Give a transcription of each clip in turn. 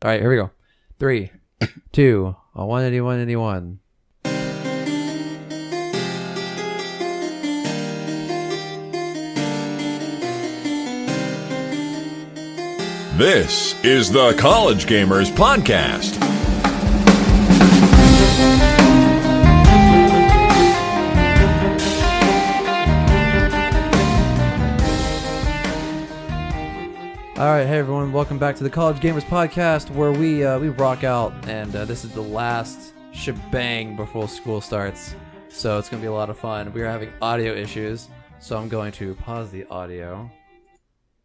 All right, here we go. 3, 2, 181. This is the College Gamers Podcast. All right, hey everyone, welcome back to the College Gamers Podcast, where we rock out, and this is the last shebang before school starts, so it's gonna be a lot of fun. We are having audio issues, so I'm going to pause the audio,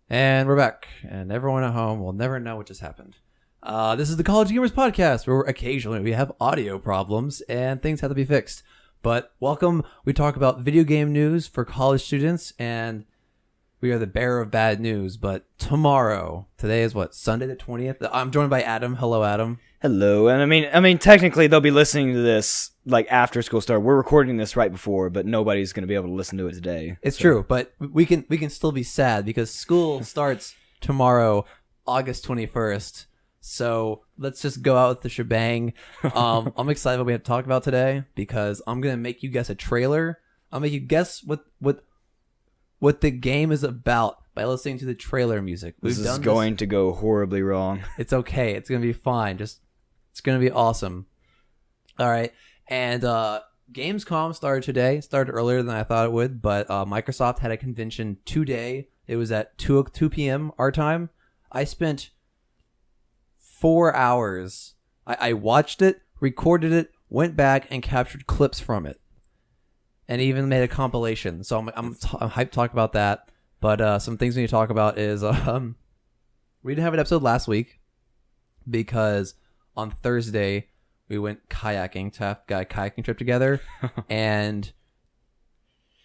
and we're back. And everyone at home will never know what just happened. This is the College Gamers Podcast, where occasionally we have audio problems and things have to be fixed. But welcome. We talk about video game news for college students, and we are the bearer of bad news. But today is what, Sunday the 20th? I'm joined by Adam. Hello, Adam. Hello. And I mean, technically they'll be listening to this like after school start. We're recording this right before, but nobody's going to be able to listen to it today. It's true, but we can still be sad because school starts tomorrow, August 21st. So let's just go out with the shebang. I'm excited what we have to talk about today because I'm gonna make you guess a trailer. I'll make you guess what the game is about by listening to the trailer music. This is going to go horribly wrong. It's okay. It's going to be fine. It's going to be awesome. All right. And Gamescom started earlier than I thought it would, but Microsoft had a convention today. It was at 2 p.m. our time. I spent 4 hours. I watched it, recorded it, went back, and captured clips from it. And even made a compilation. So I'm hyped to talk about that. But some things we need to talk about is we didn't have an episode last week because on Thursday we went kayaking. Got a kayaking trip together, and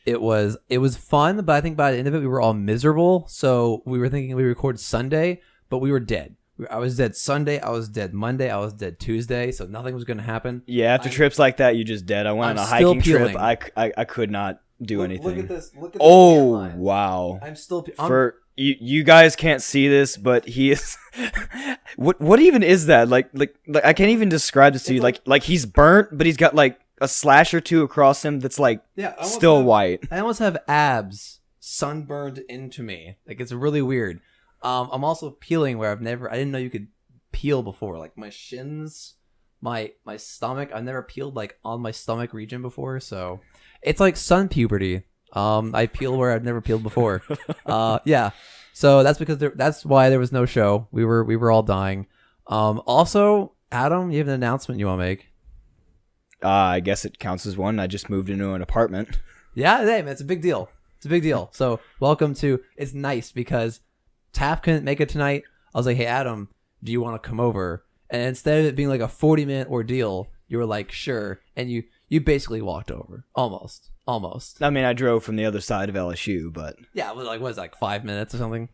it was fun. But I think by the end of it we were all miserable. So we were thinking we record Sunday, but we were dead. I was dead Sunday, I was dead Monday, I was dead Tuesday, so nothing was going to happen. Yeah, after trips like that, you just dead. I went on a hiking trip. I could not do anything. Look at this. Oh, wow. I'm still... You guys can't see this, but he is... What even is that? Like I can't even describe this to you. Like he's burnt, but he's got like a slash or two across him that's like still white. I almost have abs sunburned into me. Like, it's really weird. I'm also peeling where I didn't know you could peel before. Like my shins, my stomach, I've never peeled like on my stomach region before. So it's like sun puberty. I peel where I've never peeled before. Yeah. So that's because that's why there was no show. We were all dying. Also, Adam, you have an announcement you want to make. I guess it counts as one. I just moved into an apartment. Yeah. Hey, man, it's a big deal. It's a big deal. So welcome to, it's nice because Taff couldn't make it tonight. I was like, hey, Adam, do you want to come over? And instead of it being like a 40-minute ordeal, you were like, sure. And you basically walked over. Almost. I mean, I drove from the other side of LSU, but... Yeah, what was it, like 5 minutes or something?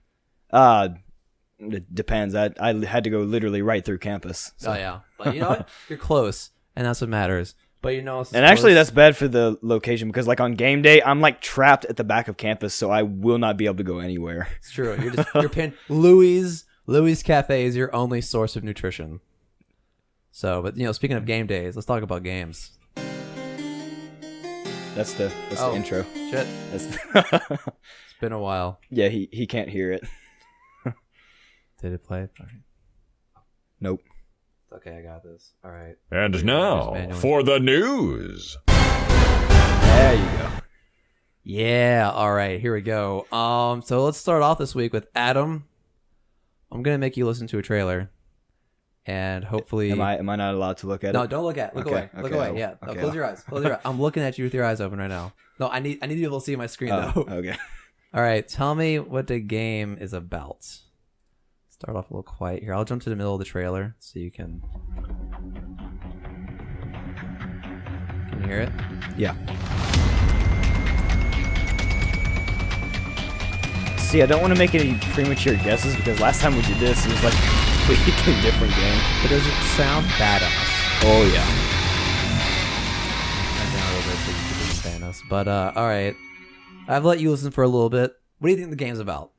It depends. I had to go literally right through campus. So. Oh, yeah. But you know what? You're close, and that's what matters. But you know... And actually, that's bad for the location, because like on game day, I'm like trapped at the back of campus, so I will not be able to go anywhere. It's true. You're pinned. Louis Cafe is your only source of nutrition. So, but you know, speaking of game days, let's talk about games. That's the intro. Shit. It's been a while. Yeah, he can't hear it. Did it play? Right. Nope. Okay, I got this. All right. And now for the news. There you go. Yeah. All right. Here we go. So let's start off this week with Adam. I'm gonna make you listen to a trailer, and hopefully. Am I not allowed to look at it? No, don't look at it. Look away. Look away. Yeah. No, close your eyes. Close your eyes. I'm looking at you with your eyes open right now. No, I need to be able to see my screen though. Okay. All right. Tell me what the game is about. Start off a little quiet here. I'll jump to the middle of the trailer so you can you hear it? Yeah. See, I don't want to make any premature guesses because last time we did this, it was like a completely different game. But does it sound badass? Oh, yeah. I downloaded it so you can understand us. But, alright. I've let you listen for a little bit. What do you think the game's about?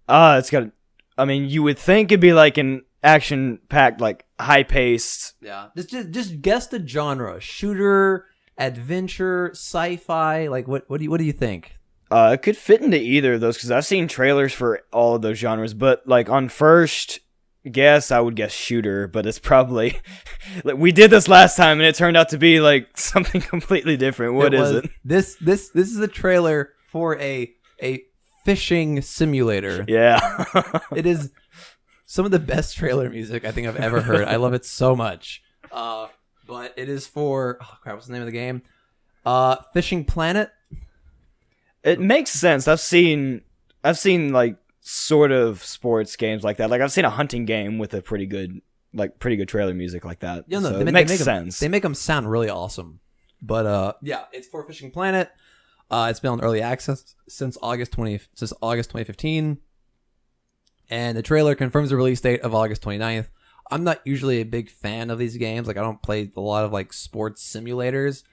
It's got... I mean, you would think it'd be like an action-packed, like high-paced. Yeah. Just guess the genre: shooter, adventure, sci-fi. Like what do you think? It could fit into either of those because I've seen trailers for all of those genres. But like on first guess, I would guess shooter. But it's probably like we did this last time and it turned out to be like something completely different. What is it? This is a trailer for a fishing simulator. Yeah. It is some of the best trailer music I think I've ever heard. I love it so much. But it is for what's the name of the game? Fishing Planet. It makes sense. I've seen like sort of sports games like that. Like I've seen a hunting game with a pretty good trailer music like that. Yeah, no, so it makes sense. They make them sound really awesome. But yeah, it's for Fishing Planet. It's been on early access since August 2015. And the trailer confirms the release date of August 29th. I'm not usually a big fan of these games. Like I don't play a lot of like sports simulators.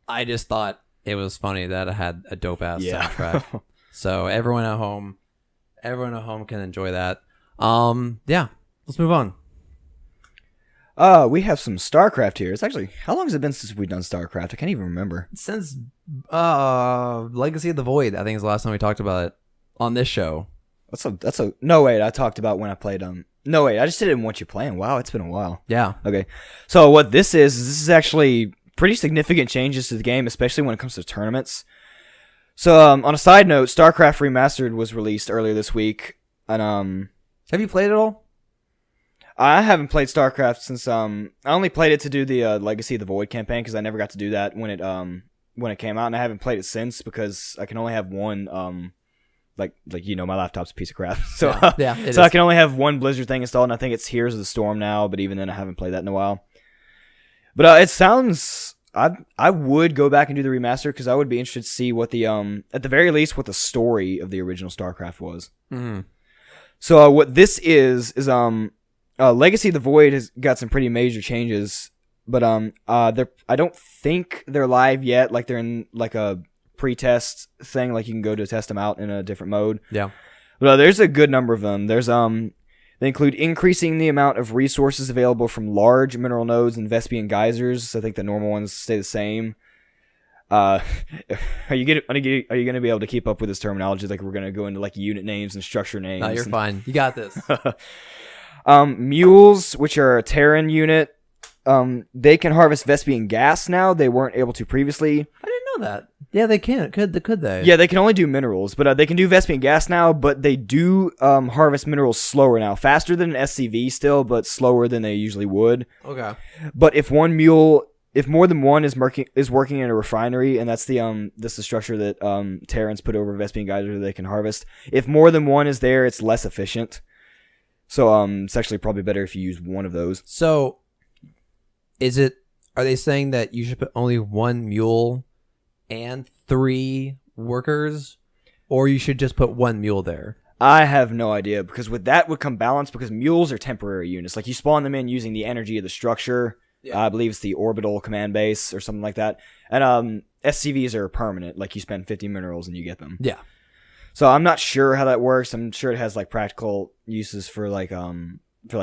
I just thought it was funny that it had a dope ass soundtrack. So everyone at home can enjoy that. Yeah, let's move on. We have some Starcraft here. It's actually, how long has it been since we've done Starcraft? I can't even remember. Since Legacy of the Void, I think is the last time we talked about it on this show. That's a no wait. I talked about when I played no wait. I just didn't want you playing. Wow, it's been a while. Yeah. Okay. So what this is actually pretty significant changes to the game, especially when it comes to tournaments. So on a side note, StarCraft Remastered was released earlier this week, and have you played it all? I haven't played StarCraft since I only played it to do the Legacy of the Void campaign because I never got to do that when it came out, and I haven't played it since because I can only have one like my laptop's a piece of crap. So so I can only have one Blizzard thing installed, and I think it's Heroes of the Storm now, but even then I haven't played that in a while. But it sounds I would go back and do the remaster because I would be interested to see what the at the very least what the story of the original StarCraft was. Mm-hmm. So what this is Legacy of the Void has got some pretty major changes, but I don't think they're live yet. Like they're in like a pre-test thing, like you can go to test them out in a different mode. Yeah, but there's a good number of them. There's they include increasing the amount of resources available from large mineral nodes and Vespian geysers. I think the normal ones stay the same. Are you going to be able to keep up with this terminology? Like we're going to go into like unit names and structure names. No, you're fine. You got this. Mules, which are a Terran unit, they can harvest Vespian gas now. They weren't able to previously. I didn't know that. Yeah, they can. Could they? Yeah, they can only do minerals, but they can do Vespian gas now. But they do harvest minerals slower now, faster than an SCV still, but slower than they usually would. Okay. But if more than one is working in a refinery, and that's the structure that Terrans put over Vespian geysers that they can harvest. If more than one is there, it's less efficient. So it's actually probably better if you use one of those. So are they saying that you should put only one mule and 3 workers, or you should just put one mule there? I have no idea, because with that would come balance, because mules are temporary units. Like you spawn them in using the energy of the structure. Yeah. I believe it's the orbital command base or something like that. And SCVs are permanent. Like you spend 50 minerals and you get them. Yeah. So I'm not sure how that works. I'm sure it has like practical uses for like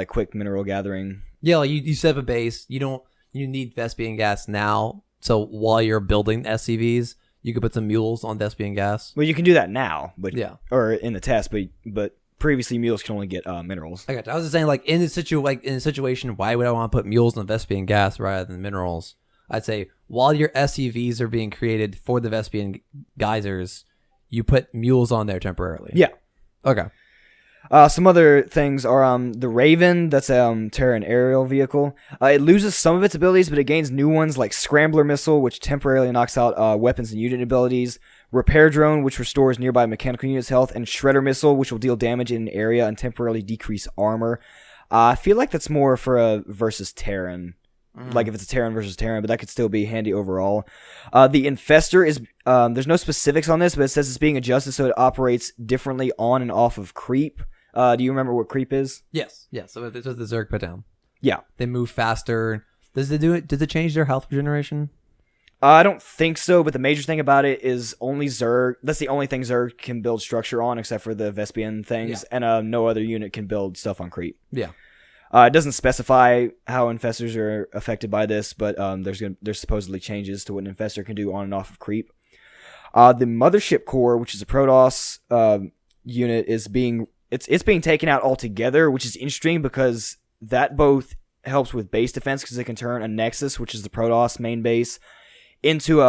quick mineral gathering. Yeah, like you set up a base. You need Vespian gas now. So while you're building SCVs, you could put some mules on Vespian gas. Well, you can do that now, but yeah, or in the test, but previously mules can only get minerals. I was just saying, like in a situation, why would I want to put mules on Vespian gas rather than minerals? I'd say while your SCVs are being created for the Vespian geysers, you put mules on there temporarily. Yeah. Okay. Some other things are the Raven, that's a Terran aerial vehicle. It loses some of its abilities, but it gains new ones like Scrambler Missile, which temporarily knocks out weapons and unit abilities, Repair Drone, which restores nearby mechanical units' health, and Shredder Missile, which will deal damage in an area and temporarily decrease armor. I feel like that's more for a versus Terran. Like if it's a Terran versus Terran, but that could still be handy overall. The Infestor is, there's no specifics on this, but it says it's being adjusted so it operates differently on and off of creep. Do you remember what creep is? Yes. So it's what the Zerg put down. Yeah. They move faster. Does it change their health regeneration? I don't think so, but the major thing about it is only Zerg, that's the only thing Zerg can build structure on except for the Vespian things, and no other unit can build stuff on creep. Yeah. It doesn't specify how infestors are affected by this, but there's supposedly changes to what an infestor can do on and off of creep. The mothership core, which is a Protoss unit, is being taken out altogether, which is interesting because that both helps with base defense because it can turn a Nexus, which is the Protoss main base, into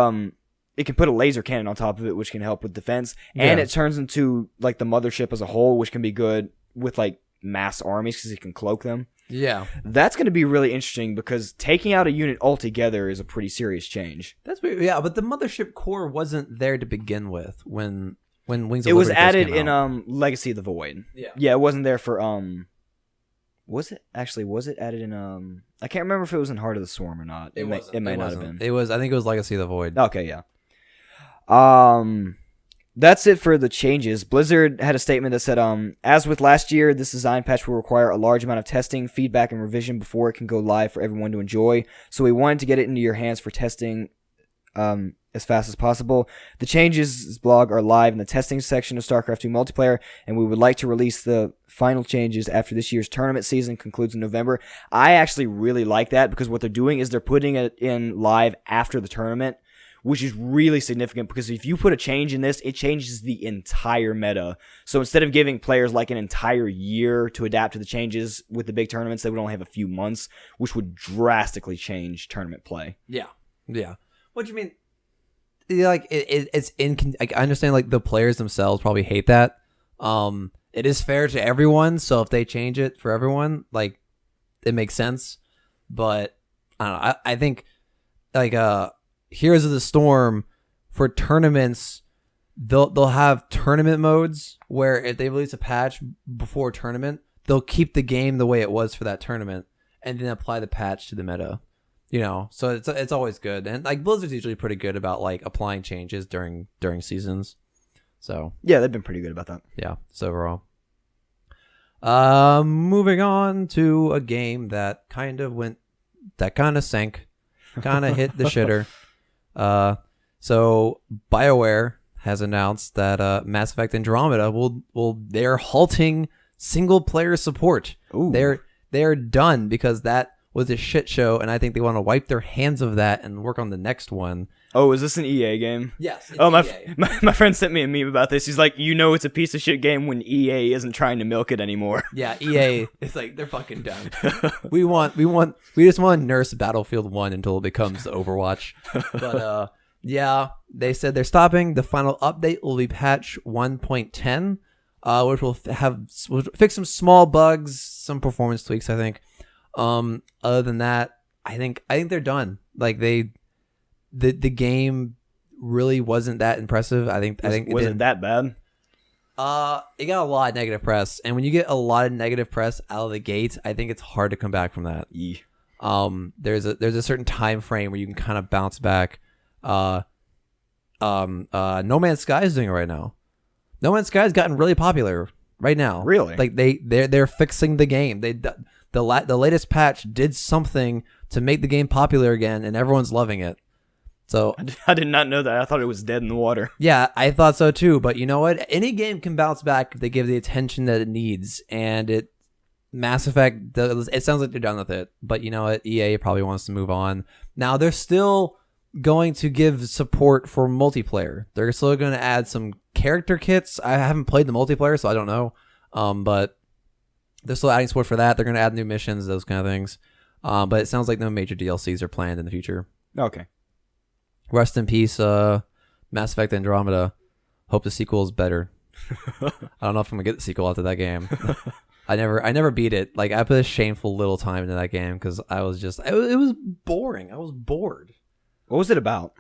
it can put a laser cannon on top of it, which can help with defense, and it turns into like the mothership as a whole, which can be good with like mass armies because it can cloak them. Yeah, that's going to be really interesting because taking out a unit altogether is a pretty serious change. That's weird. Yeah, but the mothership core wasn't there to begin with when Wings of Liberty it was added came out. in Legacy of the Void. Yeah, it wasn't there for was it added in I can't remember if it was in Heart of the Swarm or not. It might not have been. It was. I think it was Legacy of the Void. Okay, yeah. That's it for the changes. Blizzard had a statement that said, as with last year, this design patch will require a large amount of testing, feedback, and revision before it can go live for everyone to enjoy. So we wanted to get it into your hands for testing as fast as possible. The changes blog are live in the testing section of StarCraft 2 multiplayer, and we would like to release the final changes after this year's tournament season concludes in November. I actually really like that because what they're doing is they're putting it in live after the tournament, which is really significant because if you put a change in this, it changes the entire meta. So instead of giving players like an entire year to adapt to the changes with the big tournaments, they would only have a few months, which would drastically change tournament play. Yeah. What do you mean? Like it's I understand like the players themselves probably hate that. It is fair to everyone, so if they change it for everyone, like it makes sense. But I don't know. I think like Heroes of the Storm for tournaments, they'll have tournament modes where if they release a patch before a tournament, they'll keep the game the way it was for that tournament and then apply the patch to the meta. You know, so it's always good, and like Blizzard's usually pretty good about like applying changes during seasons. So yeah, they've been pretty good about that. Yeah, so overall. Moving on to a game that kind of sank, kind of hit the shitter. So BioWare has announced that Mass Effect Andromeda they're halting single player support. Ooh. They're done because that was a shit show, and I think they want to wipe their hands of that and work on the next one. Oh, is this an EA game? Yes. It's EA. My friend sent me a meme about this. He's like, it's a piece of shit game when EA isn't trying to milk it anymore. Yeah, EA is like, they're fucking done. we just want to nurse Battlefield 1 until it becomes Overwatch. But yeah, they said they're stopping. The final update will be patch 1.10, which will fix some small bugs, some performance tweaks, I think. Other than that, I think they're done. Like the game really wasn't that impressive. I think wasn't that bad. It got a lot of negative press, and when you get a lot of negative press out of the gate, I think it's hard to come back from that. Yeah. There's a certain time frame where you can kind of bounce back. No Man's Sky is doing it right now. No Man's Sky has gotten really popular right now. Really? Like they're fixing the game. The latest patch did something to make the game popular again, and everyone's loving it. So I did not know that. I thought it was dead in the water. Yeah, I thought so too. But you know what? Any game can bounce back if they give the attention that it needs. And Mass Effect, it sounds like they're done with it. But you know what? EA probably wants to move on. Now they're still going to give support for multiplayer. They're still going to add some character kits. I haven't played the multiplayer, so I don't know. But they're still adding support for that. They're going to add new missions, those kind of things. But it sounds like no major DLCs are planned in the future. Okay. Rest in peace, Mass Effect Andromeda. Hope the sequel is better. I don't know if I'm going to get the sequel after that game. I never beat it. Like, I put a shameful little time into that game because I was just... It was boring. I was bored. What was it about?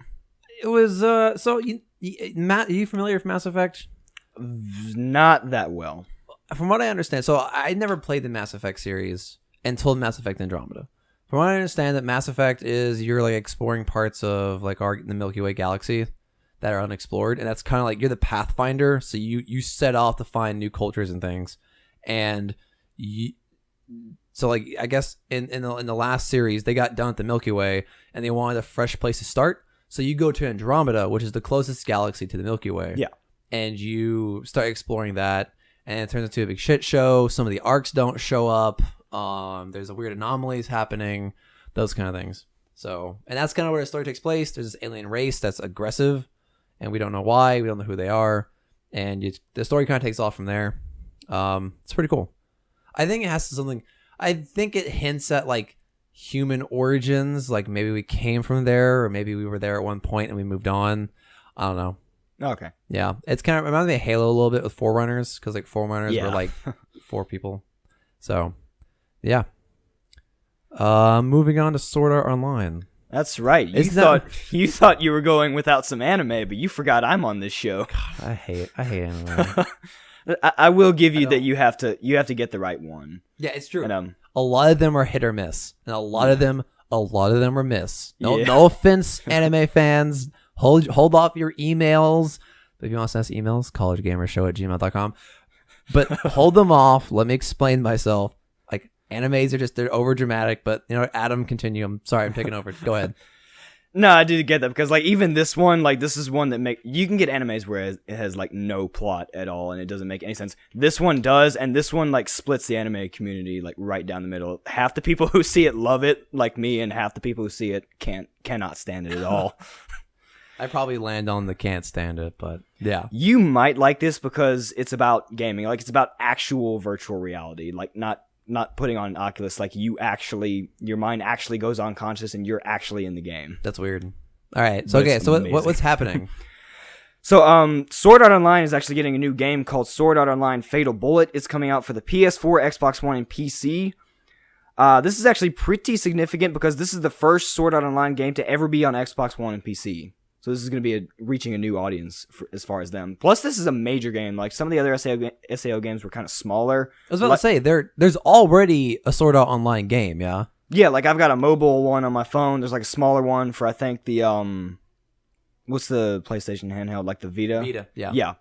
It was... Matt, are you familiar with Mass Effect? Not that well. From what I understand, so I never played the Mass Effect series until Mass Effect Andromeda. From what I understand, that Mass Effect is you're like exploring parts of like the Milky Way galaxy that are unexplored, and that's kind of like you're the Pathfinder. So you set off to find new cultures and things, and so like I guess in the last series they got done with the Milky Way and they wanted a fresh place to start. So you go to Andromeda, which is the closest galaxy to the Milky Way. Yeah, and you start exploring that. And it turns into a big shit show. Some of the arcs don't show up. There's a weird anomalies happening, those kind of things. So, and that's kind of where the story takes place. There's this alien race that's aggressive, and we don't know why. We don't know who they are, and the story kind of takes off from there. It's pretty cool. I think it has something. I think it hints at like human origins, like maybe we came from there, or maybe we were there at one point and we moved on. I don't know. Okay. Yeah, it's kind of reminds me of Halo a little bit with Forerunners, because like Forerunners were like 4 people. So, yeah. Moving on to Sword Art Online. That's right. You thought you were going without some anime, but you forgot I'm on this show. God, I hate anime. I will give you that you have to get the right one. Yeah, it's true. And, a lot of them are hit or miss, and a lot of them are miss. No offense, anime fans. Hold off your emails. But if you want to send us emails, collegegamershow@gmail.com. But hold them off. Let me explain myself. Like, animes are they're over dramatic, but Adam, continue. I'm sorry, I'm taking over. Go ahead. No, I do get that, because like even this one, like this is one that you can get animes where it has like no plot at all and it doesn't make any sense. This one does, and this one like splits the anime community like right down the middle. Half the people who see it love it, like me, and half the people who see it cannot stand it at all. I probably land on the can't stand it, but yeah. You might like this because it's about gaming, like it's about actual virtual reality, like not putting on an Oculus, like your mind actually goes unconscious and you're actually in the game. That's weird. All right. So, okay. So what's happening? So, Sword Art Online is actually getting a new game called Sword Art Online Fatal Bullet. It's coming out for the PS4, Xbox One, and PC. This is actually pretty significant because this is the first Sword Art Online game to ever be on Xbox One and PC. So this is going to be reaching a new audience as far as them. Plus, this is a major game. Like some of the other SAO games were kind of smaller. I was about to say, there's already a Sword Art Online game, yeah? Yeah, like I've got a mobile one on my phone. There's like a smaller one for, I think, the, what's the PlayStation handheld? Like the Vita? Vita, yeah. Yeah.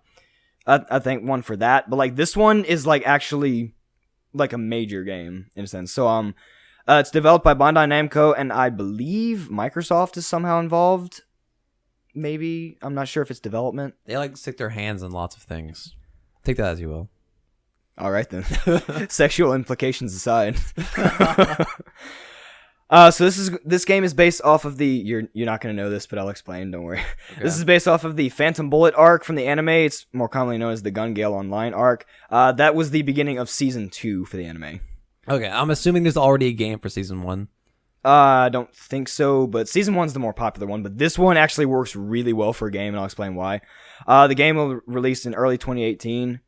I think one for that. But like this one is like actually like a major game in a sense. So, it's developed by Bandai Namco, and I believe Microsoft is somehow involved. Maybe. I'm not sure if it's development. They like to stick their hands in lots of things. Take that as you will. All right, then. Sexual implications aside. So this game is based off of the... You're not going to know this, but I'll explain. Don't worry. Okay. This is based off of the Phantom Bullet arc from the anime. It's more commonly known as the Gun Gale Online arc. That was the beginning of Season 2 for the anime. Okay, I'm assuming there's already a game for Season 1. I don't think so, but Season 1's the more popular one, but this one actually works really well for a game, and I'll explain why. The game will release in early 2018.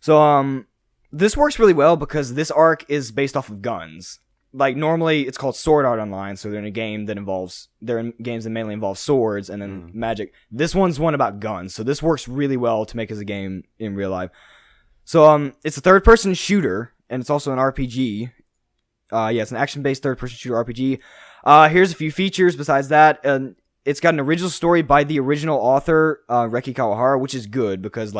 So, this works really well because this arc is based off of guns. Like, normally, it's called Sword Art Online, so they're in games that mainly involve swords and then magic. This one's one about guns, so this works really well to make as a game in real life. So, it's a third-person shooter, and it's also an RPG. It's an action-based third-person shooter RPG. Here's a few features besides that. It's got an original story by the original author, Reki Kawahara, which is good because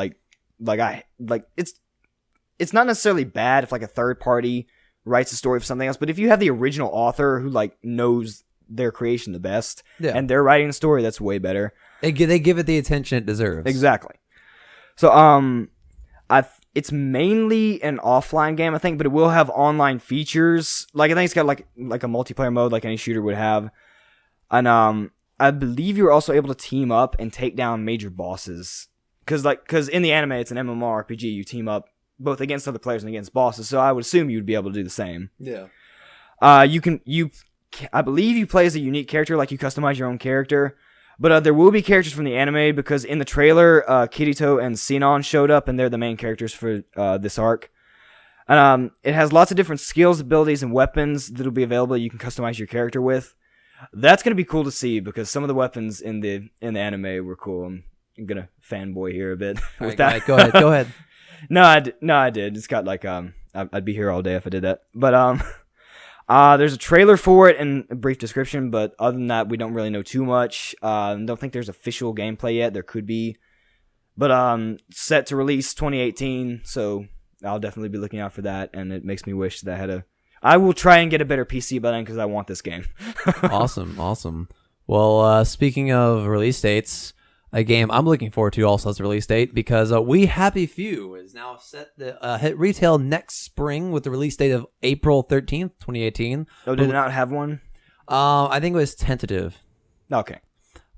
it's not necessarily bad if like a third party writes a story for something else, but if you have the original author who like knows their creation the best and they're writing the story, that's way better. They give it the attention it deserves. Exactly. So it's mainly an offline game, I think, but it will have online features. Like I think it's got like a multiplayer mode like any shooter would have. And I believe you're also able to team up and take down major bosses. Cause in the anime it's an MMORPG, you team up both against other players and against bosses. So I would assume you'd be able to do the same. Yeah. I believe you play as a unique character, like you customize your own character. But there will be characters from the anime, because in the trailer, Kirito and Sinon showed up, and they're the main characters for this arc. And it has lots of different skills, abilities, and weapons that'll be available you can customize your character with. That's going to be cool to see, because some of the weapons in the anime were cool. I'm going to fanboy here a bit. With that. Go ahead. No, I did. It's got like, I'd be here all day if I did that. But, there's a trailer for it and a brief description, but other than that, we don't really know too much. Don't think there's official gameplay yet. There could be. But set to release 2018, so I'll definitely be looking out for that, and it makes me wish that I will try and get a better PC by then, because I want this game. Awesome. Well, speaking of release dates, a game I'm looking forward to also as a release date because We Happy Few is now set to hit retail next spring with the release date of April 13th, 2018. Oh, did it not have one? I think it was tentative. Okay.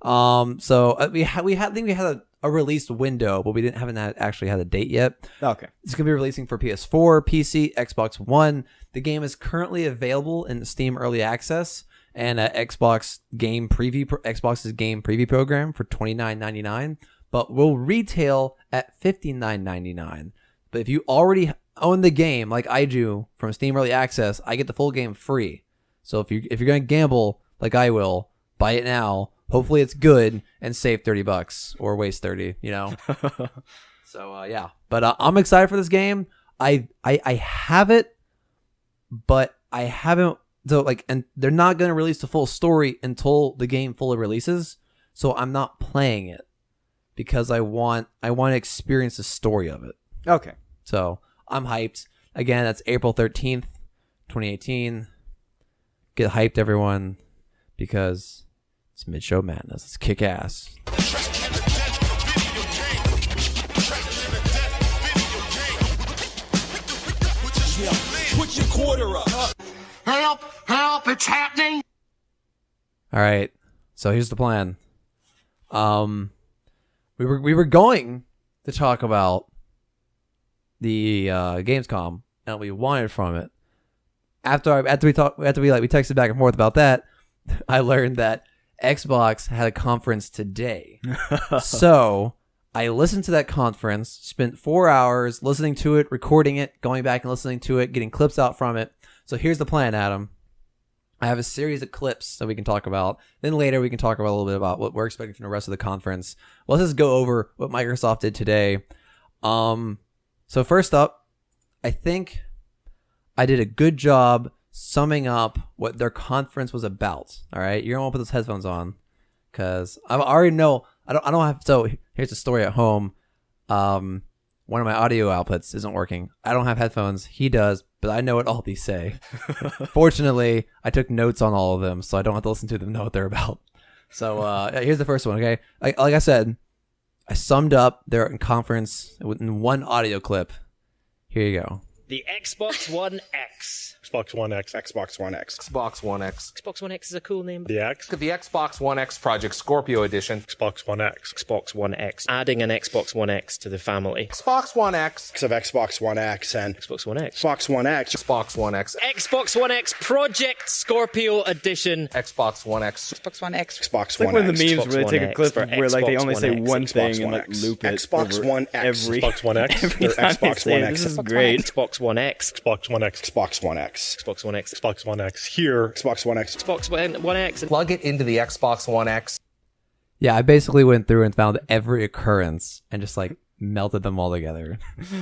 So we think we had a released window, but we haven't actually had a date yet. Okay. It's going to be releasing for PS4, PC, Xbox One. The game is currently available in Steam Early Access and Xbox's game preview program for $29.99, but will retail at $59.99. But if you already own the game like I do from Steam Early Access, I get the full game free. So if you're going to gamble like I will, buy it now. Hopefully it's good and save $30 or waste 30, you know? So, yeah. But I'm excited for this game. I have it, but I haven't. So, and they're not going to release the full story until the game fully releases. So I'm not playing it because I want to experience the story of it. Okay. So I'm hyped. Again, that's April 13th, 2018. Get hyped, everyone, because it's Mid-Show Madness. Let's kick ass. Put your quarter up. Help, it's happening. All right. So here's the plan. We were going to talk about the Gamescom and what we wanted from it. After we texted back and forth about that, I learned that Xbox had a conference today. So I listened to that conference, spent 4 hours listening to it, recording it, going back and listening to it, getting clips out from it. So here's the plan, Adam. I have a series of clips that we can talk about. Then later we can talk about a little bit about what we're expecting from the rest of the conference. Let's just go over what Microsoft did today. So first up, I think I did a good job summing up what their conference was about. All right, you're gonna want to put those headphones on because I already know. I don't have. So here's the story at home. One of my audio outputs isn't working. I don't have headphones. He does, but I know what all these say. Fortunately, I took notes on all of them, so I don't have to listen to them, know what they're about. So here's the first one. Okay, like I said, I summed up their conference in one audio clip. Here you go. The Xbox One X. Xbox One X. Xbox One X. Xbox One X. Xbox One X is a cool name. The X. The Xbox One X Project Scorpio Edition. Xbox One X. Xbox One X. Adding an Xbox One X to the family. Xbox One X. Of Xbox One X and Xbox One X. Xbox One X. Xbox One X. Xbox One X Project Scorpio Edition. Xbox One X. Xbox One X. Xbox Like One one of X. the memes Xbox where they take One a clip X for where like they Xbox only One say X. one thing Xbox and One like X. loop it Xbox over One X. every Xbox One X. every time they Xbox say One it. X. This is Xbox great. Xbox One X. Xbox One X. Xbox One X. Xbox One X. Xbox One X. Here. Xbox One X. Xbox One X. Plug it into the Xbox One X. Yeah, I basically went through and found every occurrence and just like melted them all together.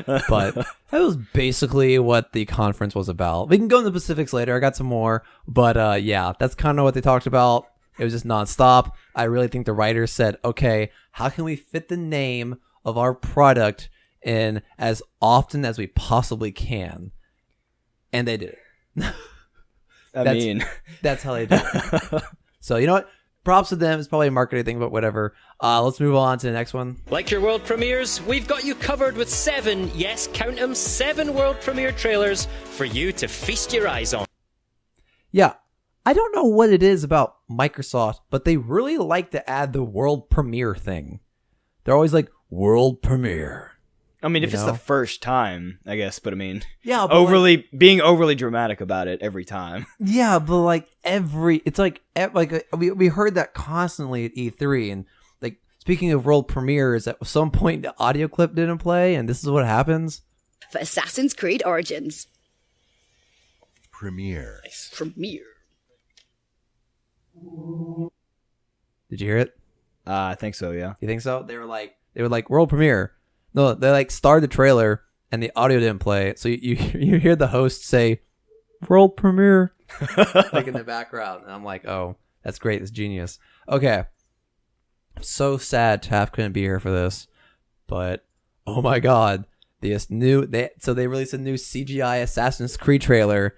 But that was basically what the conference was about. We can go into the specifics later. I got some more, but yeah, that's kind of what they talked about. It was just nonstop. I really think the writers said, okay, how can we fit the name of our product in as often as we possibly can? And they did it. That's how they did it. So, you know what? Props to them. It's probably a marketing thing, but whatever. Let's move on to the next one. Like your world premieres, we've got you covered with 7, yes, count them, 7 world premiere trailers for you to feast your eyes on. Yeah, I don't know what it is about Microsoft, but they really like to add the world premiere thing. They're always like, world premiere. I mean, if You it's know? the first time, I guess, but I mean, Yeah, but being overly dramatic about it every time. Yeah, but like we heard that constantly at E3, and like speaking of world premieres, at some point the audio clip didn't play, and this is what happens. For Assassin's Creed Origins. Premiere. Premiere. Did you hear it? I think so, yeah. You think so? They were like world premiere. No, they like started the trailer and the audio didn't play, so you hear the host say world premiere like in the background, and I'm like, oh, that's great, that's genius. Okay, I'm so sad Taff couldn't be here for this, but oh my god, they released a new CGI Assassin's Creed trailer.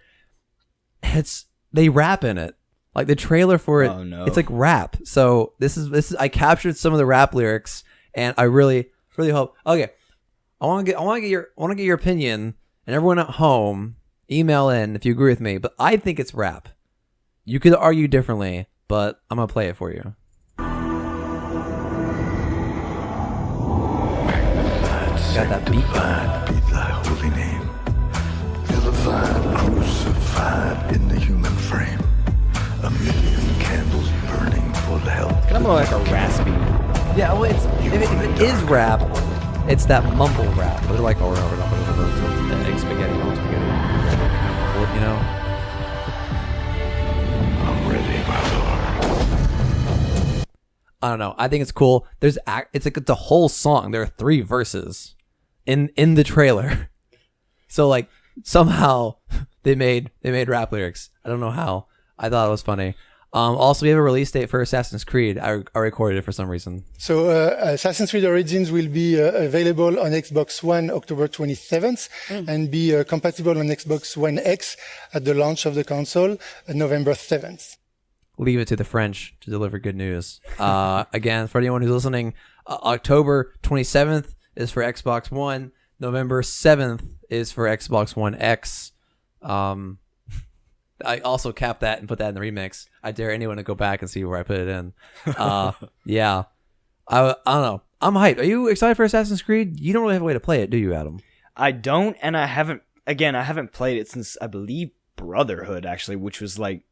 They rap in it. Like the trailer for it, Oh, no. it's like rap. So this is I captured some of the rap lyrics, and I really hope. Okay, I want to get your opinion, and everyone at home, email in if you agree with me. But I think it's rap. You could argue differently, but I'm gonna play it for you. Got that beat. Be thy holy name. Vilified, crucified in the human frame. A million candles burning for hell. Kind of more like a raspy. Yeah, well, if it is rap, it's that mumble rap. They're like, egg spaghetti, you know. I'm ready, my lord. I don't know. I think it's cool. It's a whole song. There are 3 verses in the trailer. So like somehow they made rap lyrics. I don't know how. I thought it was funny. Also, we have a release date for Assassin's Creed. I recorded it for some reason. So Assassin's Creed Origins will be available on Xbox One October 27th and be compatible on Xbox One X at the launch of the console November 7th. Leave it to the French to deliver good news. Again, for anyone who's listening, October 27th is for Xbox One. November 7th is for Xbox One X. I also capped that and put that in the remix. I dare anyone to go back and see where I put it in. Yeah. I don't know. I'm hyped. Are you excited for Assassin's Creed? You don't really have a way to play it, do you, Adam? I don't, and I haven't played it since, I believe, Brotherhood, actually, which was like,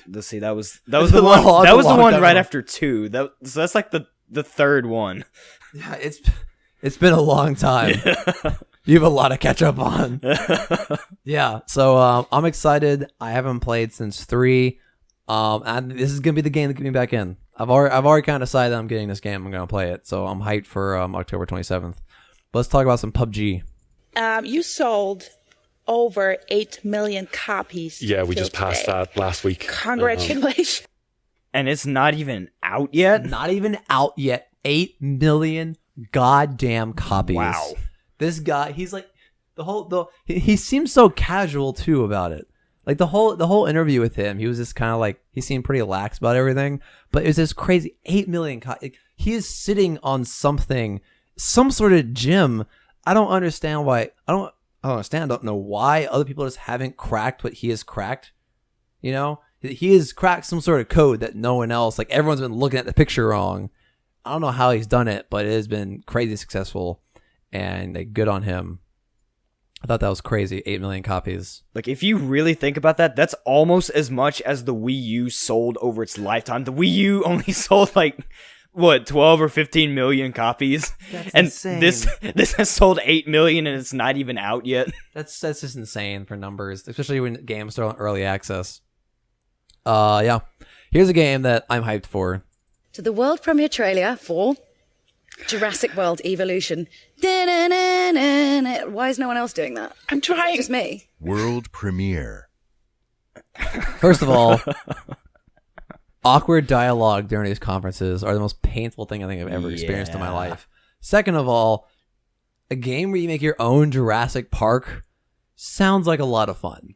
let's see, that was the one. That was the one right after 2. So that's like the third one. Yeah, it's been a long time. Yeah. You have a lot to catch up on. Yeah, so I'm excited. I haven't played since 3. And this is gonna be the game that gets me back in. I've already kind of decided I'm getting this game. I'm gonna play it, so I'm hyped for October 27th. But let's talk about some PUBG. You sold over 8 million copies. Yeah, we just passed that last week. Congratulations. And it's not even out yet? Not even out yet. 8 million goddamn copies. Wow. This guy, he's like he seems so casual too about it. Like the whole interview with him, he was just kind of like, he seemed pretty lax about everything, but it was this crazy 8 million he is sitting on something, some sort of gym. I don't understand why. I don't know why other people just haven't cracked what he has cracked. You know, he has cracked some sort of code that no one else, like everyone's been looking at the picture wrong. I don't know how he's done it, but it has been crazy successful. And like, good on him. I thought that was crazy. 8 million copies. Like, if you really think about that, that's almost as much as the Wii U sold over its lifetime. The Wii U only sold like, what, 12 or 15 million copies? That's and insane. This has sold 8 million and it's not even out yet. That's just insane for numbers, especially when games are on early access. Yeah. Here's a game that I'm hyped for. To the world premiere trailer for Jurassic World Evolution. Why is no one else doing that? I'm trying. Just me. World premiere. First of all, awkward dialogue during these conferences are the most painful thing I think I've ever experienced in my life. Second of all, a game where you make your own Jurassic Park sounds like a lot of fun.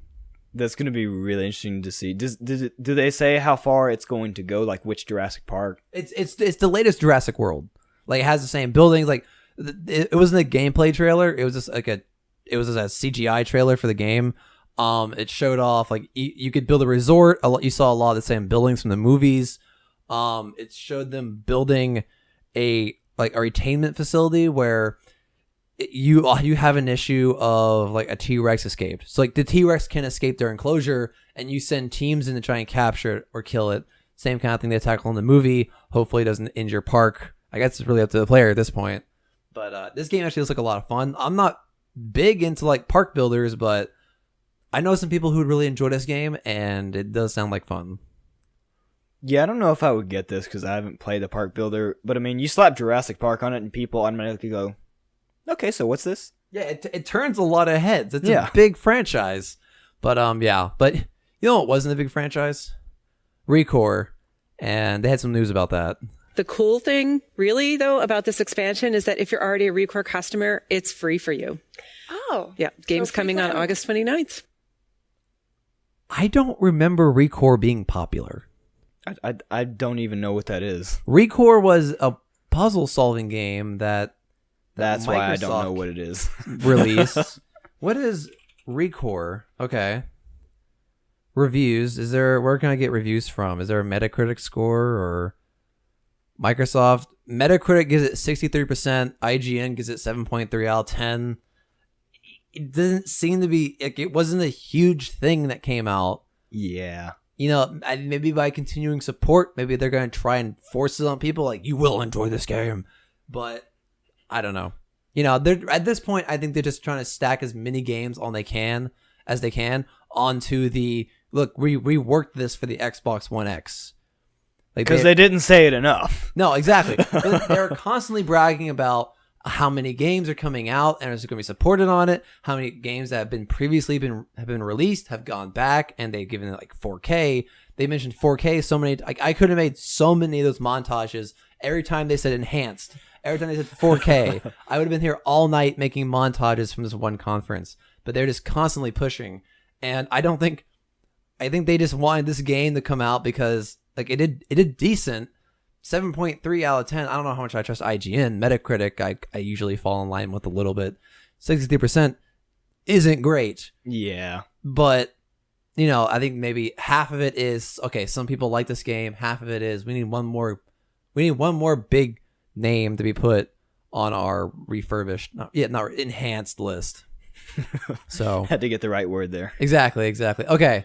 That's going to be really interesting to see. Do they say how far it's going to go? Like which Jurassic Park? It's the latest Jurassic World. Like, it has the same buildings. Like, it wasn't a gameplay trailer. It was just like a CGI trailer for the game. It showed off like you could build a resort. You saw a lot of the same buildings from the movies. It showed them building a retainment facility where you have an issue of like a T-Rex escaped. So like the T-Rex can escape their enclosure, and you send teams in to try and capture it or kill it. Same kind of thing they tackle in the movie. Hopefully, it doesn't injure Park. I guess it's really up to the player at this point. But this game actually looks like a lot of fun. I'm not big into like park builders, but I know some people who would really enjoy this game, and it does sound like fun. Yeah, I don't know if I would get this because I haven't played the park builder. But I mean, you slap Jurassic Park on it, and people automatically go, "Okay, so what's this?" Yeah, it turns a lot of heads. It's a big franchise. But yeah. But you know what wasn't a big franchise? Recore, and they had some news about that. The cool thing, really, though, about this expansion is that if you're already a Recore customer, it's free for you. Oh. Yeah, game's coming on August 29th. I don't remember Recore being popular. I don't even know what that is. Recore was a puzzle-solving game That's why I don't Microsoft know what it is. release. What is Recore? Okay. Reviews. Where can I get reviews from? Is there a Metacritic score or Microsoft? Metacritic gives it 63%. IGN gives it 7.3 out of 10. It doesn't seem to be, it wasn't a huge thing that came out. Yeah. You know, maybe by continuing support, maybe they're going to try and force it on people like, you will enjoy this game. But I don't know. You know, at this point, I think they're just trying to stack as many games as they can onto the, look, we reworked this for the Xbox One X. Because they didn't say it enough. No, exactly. They're constantly bragging about how many games are coming out and is going to be supported on it. How many games that have been previously have been released have gone back and they've given it like 4K. They mentioned 4K so many. Like I could have made so many of those montages every time they said enhanced. Every time they said 4K, I would have been here all night making montages from this one conference. But they're just constantly pushing, and I think they just wanted this game to come out because like it did decent. 7.3 out of 10. I don't know how much I trust IGN. Metacritic, I usually fall in line with a little bit. 63% isn't great. Yeah. But, you know, I think maybe half of it is, okay, some people like this game. Half of it is we need one more big name to be put on our enhanced list. So had to get the right word there. Exactly. Okay.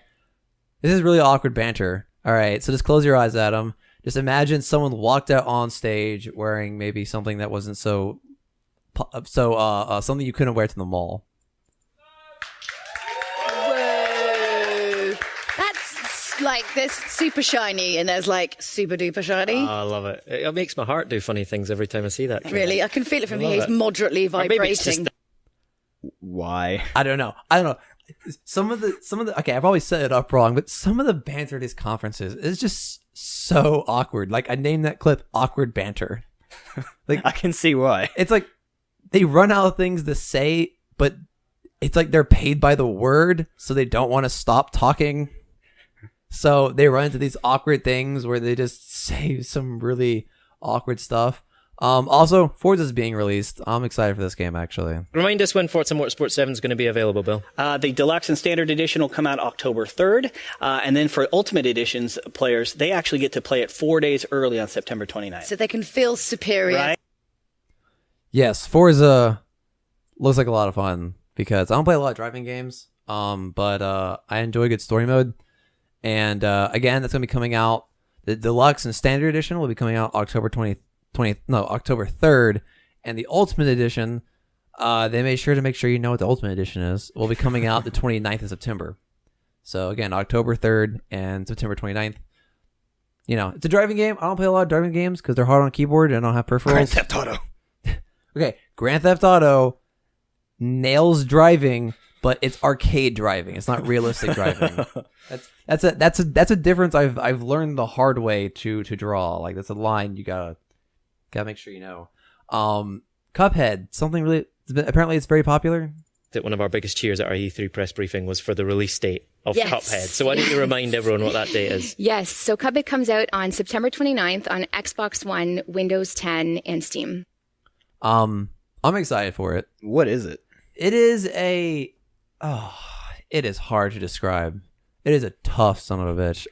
This is really awkward banter. All right. So just close your eyes, Adam. Just imagine someone walked out on stage wearing maybe something that wasn't something you couldn't wear to the mall. Whoa. That's like this super shiny and there's like super duper shiny. Oh, I love it. It makes my heart do funny things every time I see that. Really? I can feel it from here. It's moderately vibrating. Why? I don't know. Some of the okay, I've always set it up wrong, but some of the banter at these conferences is just so awkward. Like I named that clip awkward banter. Like I can see why. It's like they run out of things to say, but it's like they're paid by the word, so they don't want to stop talking. So they run into these awkward things where they just say some really awkward stuff. Also, Forza's being released. I'm excited for this game, actually. Remind us when Forza Motorsport 7 is going to be available, Bill. The Deluxe and Standard Edition will come out October 3rd. And then for Ultimate Editions players, they actually get to play it 4 days early on September 29th. So they can feel superior. Right? Yes, Forza looks like a lot of fun because I don't play a lot of driving games, but I enjoy good story mode. And again, that's going to be coming out. The Deluxe and Standard Edition will be coming out October 3rd, and the Ultimate Edition, they made sure to make sure you know what the Ultimate Edition is, will be coming out the 29th of September. So again, October 3rd and September 29th. You know, it's a driving game. I don't play a lot of driving games because they're hard on keyboard and I don't have peripherals. Grand Theft Auto. Okay, Grand Theft Auto nails driving, but it's arcade driving. It's not realistic driving. That's a difference I've learned the hard way to draw. Like that's a line you gotta make sure you know. Cuphead, something really apparently it's very popular. That one of our biggest cheers at our E3 press briefing was for the release date of Yes. Cuphead. So why don't you remind everyone what that date is? Yes, so Cuphead comes out on September 29th on Xbox One, Windows 10, and Steam. I'm excited for it. What is it? It is it is hard to describe. It is a tough son of a bitch.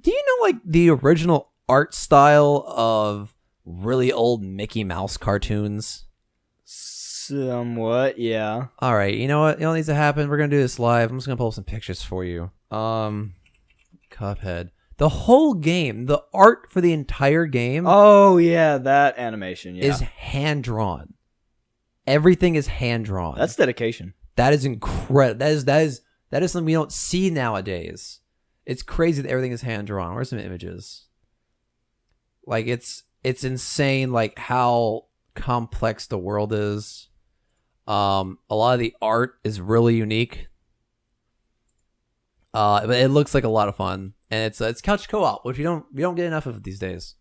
Do you know like the original art style of really old Mickey Mouse cartoons? Somewhat, yeah. All right, you know what? You know what needs to happen? We're gonna do this live. I'm just gonna pull up some pictures for you. Cuphead. The whole game, the art for the entire game. Oh yeah, that animation. Yeah, is hand drawn. Everything is hand drawn. That's dedication. That is incredible. That is something we don't see nowadays. It's crazy that everything is hand drawn. Where's some images? Like it's insane. Like how complex the world is. A lot of the art is really unique. But it looks like a lot of fun, and it's couch co-op, which we don't get enough of these days.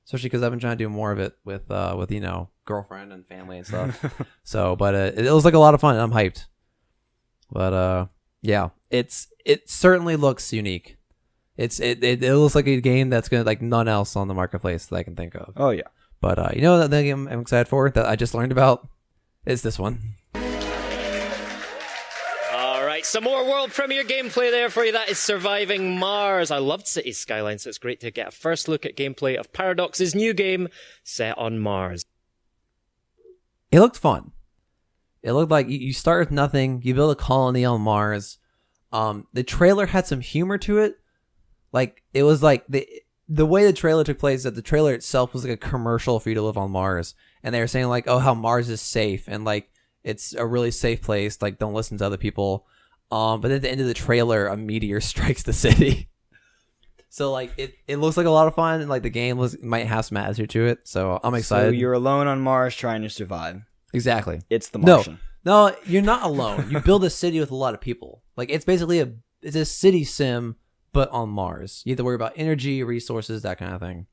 Especially because I've been trying to do more of it with you know, girlfriend and family and stuff. So, but it looks like a lot of fun, and I'm hyped. But Yeah, it certainly looks unique. It looks like a game that's gonna like none else on the marketplace that I can think of. Oh yeah. But you know, the game I'm excited for that I just learned about is this one. All right, some more world premiere gameplay there for you. That is Surviving Mars. I loved Cities Skylines, so it's great to get a first look at gameplay of Paradox's new game set on Mars. It looked fun. It looked like you start with nothing, you build a colony on Mars. The trailer had some humor to it. Like, it was like the way the trailer took place, that the trailer itself was like a commercial for you to live on Mars. And they were saying like, oh, how Mars is safe and like it's a really safe place. Like, don't listen to other people. But at the end of the trailer, a meteor strikes the city. So like it looks like a lot of fun, and like the game might have some attitude to it. So I'm excited. So you're alone on Mars trying to survive. Exactly. It's the Martian. No, you're not alone. You build a city with a lot of people. Like, it's basically it's a city sim, but on Mars. You have to worry about energy, resources, that kind of thing.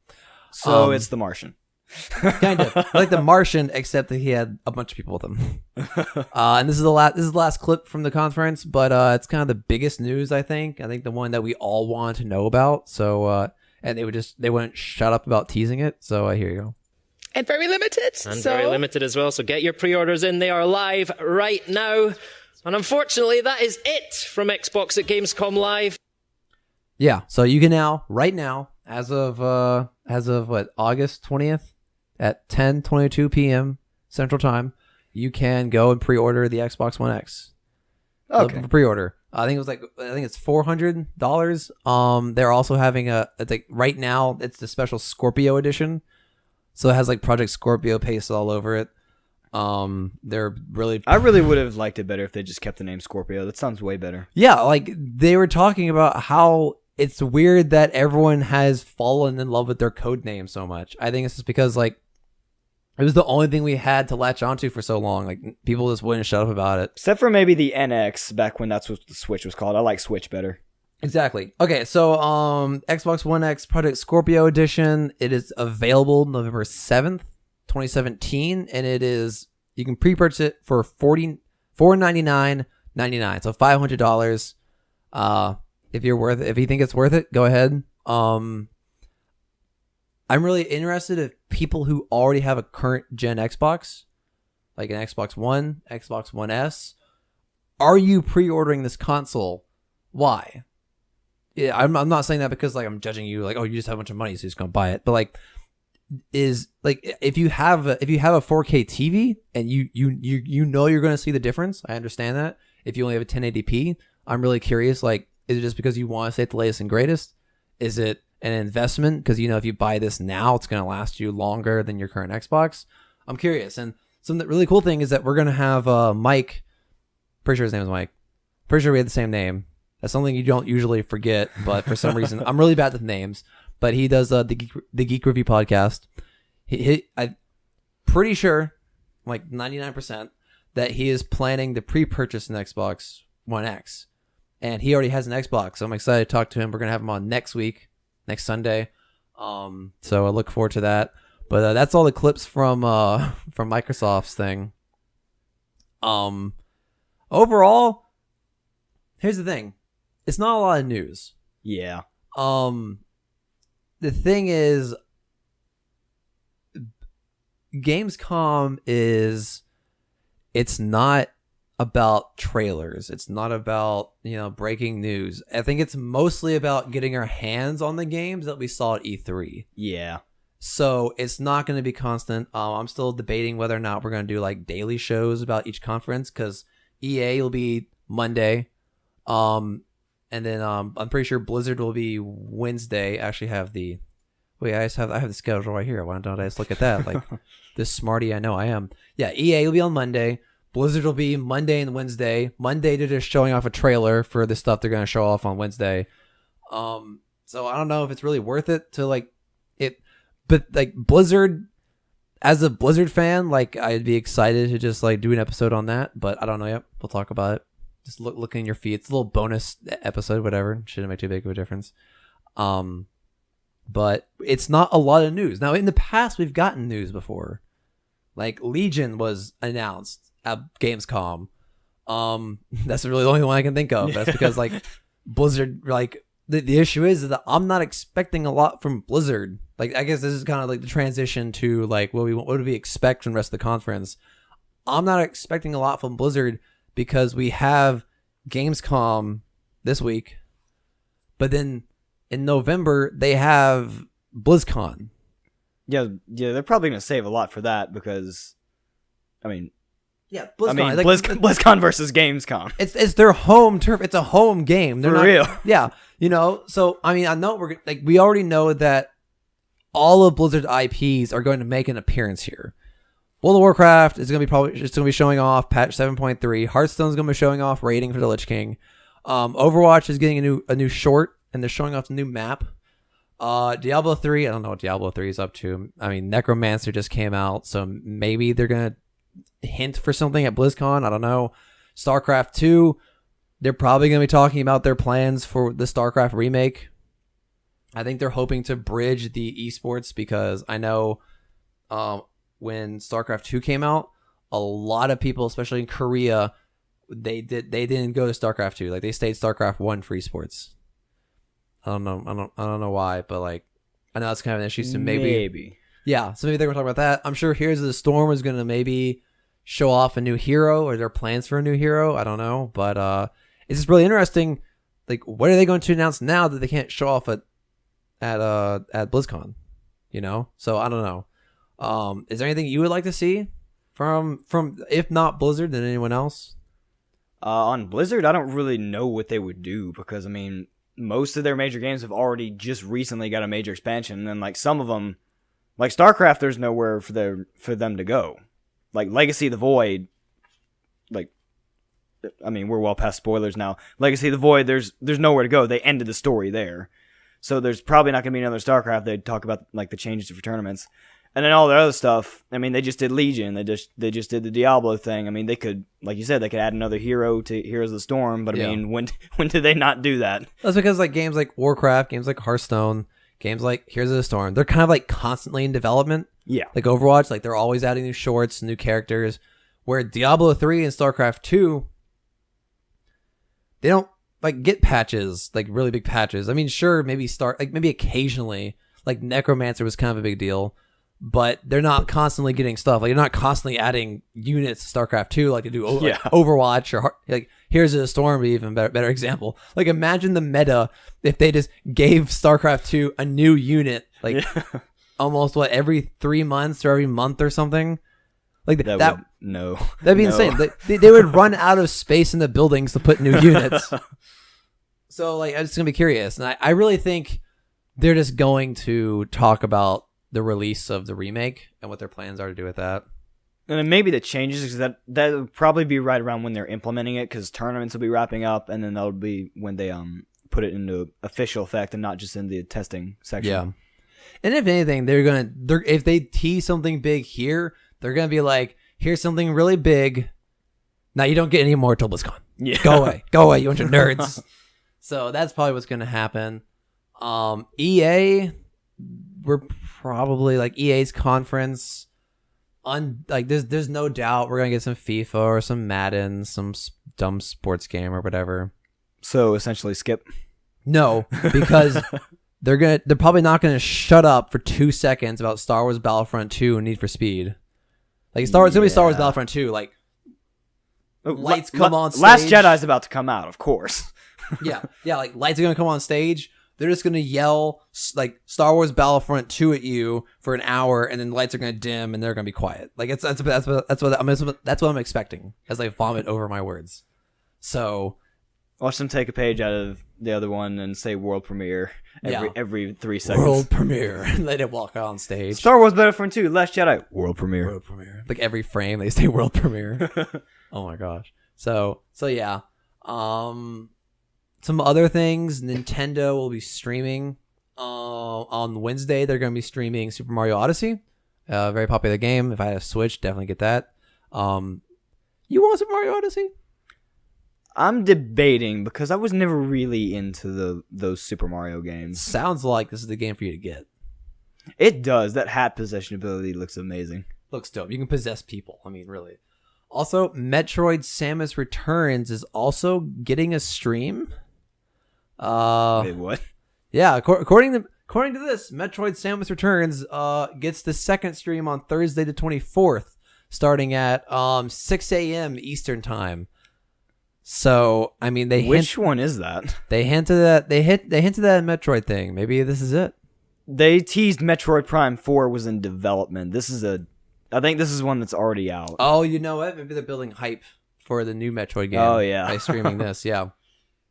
So it's the Martian. Kind of like the Martian, except that he had a bunch of people with him. And this is the last clip from the conference, but it's kind of the biggest news. I think the one that we all want to know about. So and they wouldn't shut up about teasing it. So here you go. And very limited. And very limited as well. So get your pre-orders in. They are live right now. And unfortunately, that is it from Xbox at Gamescom Live. Yeah, so you can right now, as of what, August 20th at 10:22 p.m. Central Time, you can go and pre-order the Xbox One X. Okay. Pre-order. I think it's $400. They're also having it's like right now it's the special Scorpio edition. So it has like Project Scorpio pasted all over it. They're really. I really would have liked it better if they just kept the name Scorpio. That sounds way better. Yeah, like they were talking about how it's weird that everyone has fallen in love with their code name so much. I think it's just because like it was the only thing we had to latch onto for so long. Like people just wouldn't shut up about it. Except for maybe the NX back when that's what the Switch was called. I like Switch better. Exactly. Okay, so Xbox One X Project Scorpio Edition, it is available November 7th, 2017, and you can pre-purchase it for $499.99, so $500. If you think it's worth it, go ahead. I'm really interested in people who already have a current gen Xbox, like an Xbox One, Xbox One S. Are you pre-ordering this console? Why? Yeah, I'm not saying that because like I'm judging you, like, oh, you just have a bunch of money, so you're just gonna buy it. But like, if you have a 4K TV and you know you're gonna see the difference, I understand that. If you only have a 1080p, I'm really curious. Like, is it just because you want to stay at the latest and greatest? Is it an investment because you know if you buy this now, it's gonna last you longer than your current Xbox? I'm curious. And some really cool thing is that we're gonna have Mike. Pretty sure his name is Mike. Pretty sure we had the same name. That's something you don't usually forget, but for some reason, I'm really bad with names. But he does the Geek Review podcast. I'm pretty sure, like 99%, that he is planning to pre-purchase an Xbox One X. And he already has an Xbox, so I'm excited to talk to him. We're going to have him on next Sunday. So I look forward to that. But that's all the clips from Microsoft's thing. Overall, here's the thing. It's not a lot of news. Yeah. The thing is, Gamescom it's not about trailers. It's not about, breaking news. I think it's mostly about getting our hands on the games that we saw at E3. Yeah. So it's not going to be constant. I'm still debating whether or not we're going to do like daily shows about each conference, because EA will be Monday. And then I'm pretty sure Blizzard will be Wednesday. I actually have I have the schedule right here. Why don't I just look at that? Like this smarty I know I am. Yeah, EA will be on Monday. Blizzard will be Monday and Wednesday. Monday they're just showing off a trailer for the stuff they're going to show off on Wednesday. So I don't know if it's really worth it to like it, but like Blizzard, as a Blizzard fan, like I'd be excited to just like do an episode on that, but I don't know yet. We'll talk about it. Just look in your feed. It's a little bonus episode, whatever. Shouldn't make too big of a difference. But it's not a lot of news. Now, in the past, we've gotten news before. Like, Legion was announced at Gamescom. That's really the only one I can think of. That's because like Blizzard, like the issue is that I'm not expecting a lot from Blizzard. Like I guess this is kind of like the transition to like what do we expect from the rest of the conference. I'm not expecting a lot from Blizzard because we have Gamescom this week, but then in November they have BlizzCon. Yeah, they're probably gonna save a lot for that because, I mean, BlizzCon, I mean, like, BlizzCon versus Gamescom. It's their home turf. It's a home game. They're For not, real. Yeah, you know. So I mean, I know we already know that all of Blizzard's IPs are going to make an appearance here. World of Warcraft is going to be showing off patch 7.3. Hearthstone's going to be showing off raiding for the Lich King. Overwatch is getting a new short, and they're showing off the new map. Diablo 3, I don't know what Diablo 3 is up to. I mean, Necromancer just came out, so maybe they're going to hint for something at BlizzCon. I don't know. Starcraft 2, they're probably going to be talking about their plans for the Starcraft remake. I think they're hoping to bridge the esports because I know when Starcraft 2 came out, a lot of people, especially in Korea, they didn't go to Starcraft 2. Like they stayed Starcraft 1 for esports. I don't know why, but like I know that's kind of an issue. So maybe. Yeah, so maybe they're gonna talk about that. I'm sure Heroes of the Storm is gonna maybe show off a new hero or their plans for a new hero. I don't know, but it's just really interesting. Like, what are they going to announce now that they can't show off at BlizzCon? You know, so I don't know. Is there anything you would like to see from if not Blizzard, then anyone else? On Blizzard, I don't really know what they would do because I mean, most of their major games have already just recently got a major expansion, and then like some of them, like StarCraft, there's nowhere for them to go. Like Legacy of the Void, like I mean, we're well past spoilers now. Legacy of the Void, there's nowhere to go. They ended the story there. So there's probably not going to be another StarCraft. They talk about like the changes for tournaments. And then all the other stuff, I mean, they just did Legion. They just did the Diablo thing. I mean, they could, like you said, they could add another hero to Heroes of the Storm. But I mean, when did they not do that? That's because like games like Warcraft, games like Hearthstone, games like Heroes of the Storm, they're kind of like constantly in development. Yeah. Like Overwatch, like they're always adding new shorts, new characters. Where Diablo 3 and StarCraft 2, they don't like get patches, like really big patches. I mean, sure, maybe occasionally, like Necromancer was kind of a big deal. But they're not constantly getting stuff. Like, you're not constantly adding units to StarCraft 2 like they do like Overwatch or like Heroes of the Storm would be even better example. Like, imagine the meta if they just gave StarCraft 2 a new unit, like almost every 3 months or every month or something. Like that'd be insane. They would run out of space in the buildings to put new units. So like, I'm just gonna be curious, and I really think they're just going to talk about the release of the remake and what their plans are to do with that. And then maybe the changes, because that'll probably be right around when they're implementing it, because tournaments will be wrapping up, and then that'll be when they put it into official effect and not just in the testing section. Yeah. And if anything, if they tease something big here, they're gonna be like, here's something really big. Now you don't get any more till BlizzCon. Yeah. Go away, you bunch of nerds. So that's probably what's gonna happen. EA, we're probably like EA's conference. There's no doubt we're gonna get some FIFA or some Madden, some dumb sports game or whatever. So essentially, skip. No, because they're probably not gonna shut up for 2 seconds about Star Wars Battlefront 2 and Need for Speed. Like it's gonna be Star Wars Battlefront 2. Like lights come on stage. Last Jedi's about to come out, of course. yeah. Like lights are gonna come on stage. They're just gonna yell like Star Wars Battlefront 2 at you for an hour, and then the lights are gonna dim, and they're gonna be quiet. Like that's what I'm expecting as I vomit over my words. So, watch them take a page out of the other one and say world premiere every 3 seconds. World premiere. Let it walk out on stage. Star Wars Battlefront 2, Last Jedi, world premiere. World premiere. Like every frame they say world premiere. Oh my gosh. So yeah. Some other things, Nintendo will be streaming on Wednesday. They're going to be streaming Super Mario Odyssey, very popular game. If I had a Switch, definitely get that. You want Super Mario Odyssey? I'm debating because I was never really into those Super Mario games. Sounds like this is the game for you to get. It does. That hat possession ability looks amazing. Looks dope. You can possess people. I mean, really. Also, Metroid Samus Returns is also getting a stream. Wait, what? Yeah, according to this, Metroid Samus Returns gets the second stream on Thursday the 24th, starting at 6 a.m. Eastern time. So, I mean, which one is that? They hinted that Metroid thing. Maybe this is it. They teased Metroid Prime 4 was in development. I think this is one that's already out. Oh, you know what? Maybe they're building hype for the new Metroid game. Oh, yeah. By streaming this, yeah.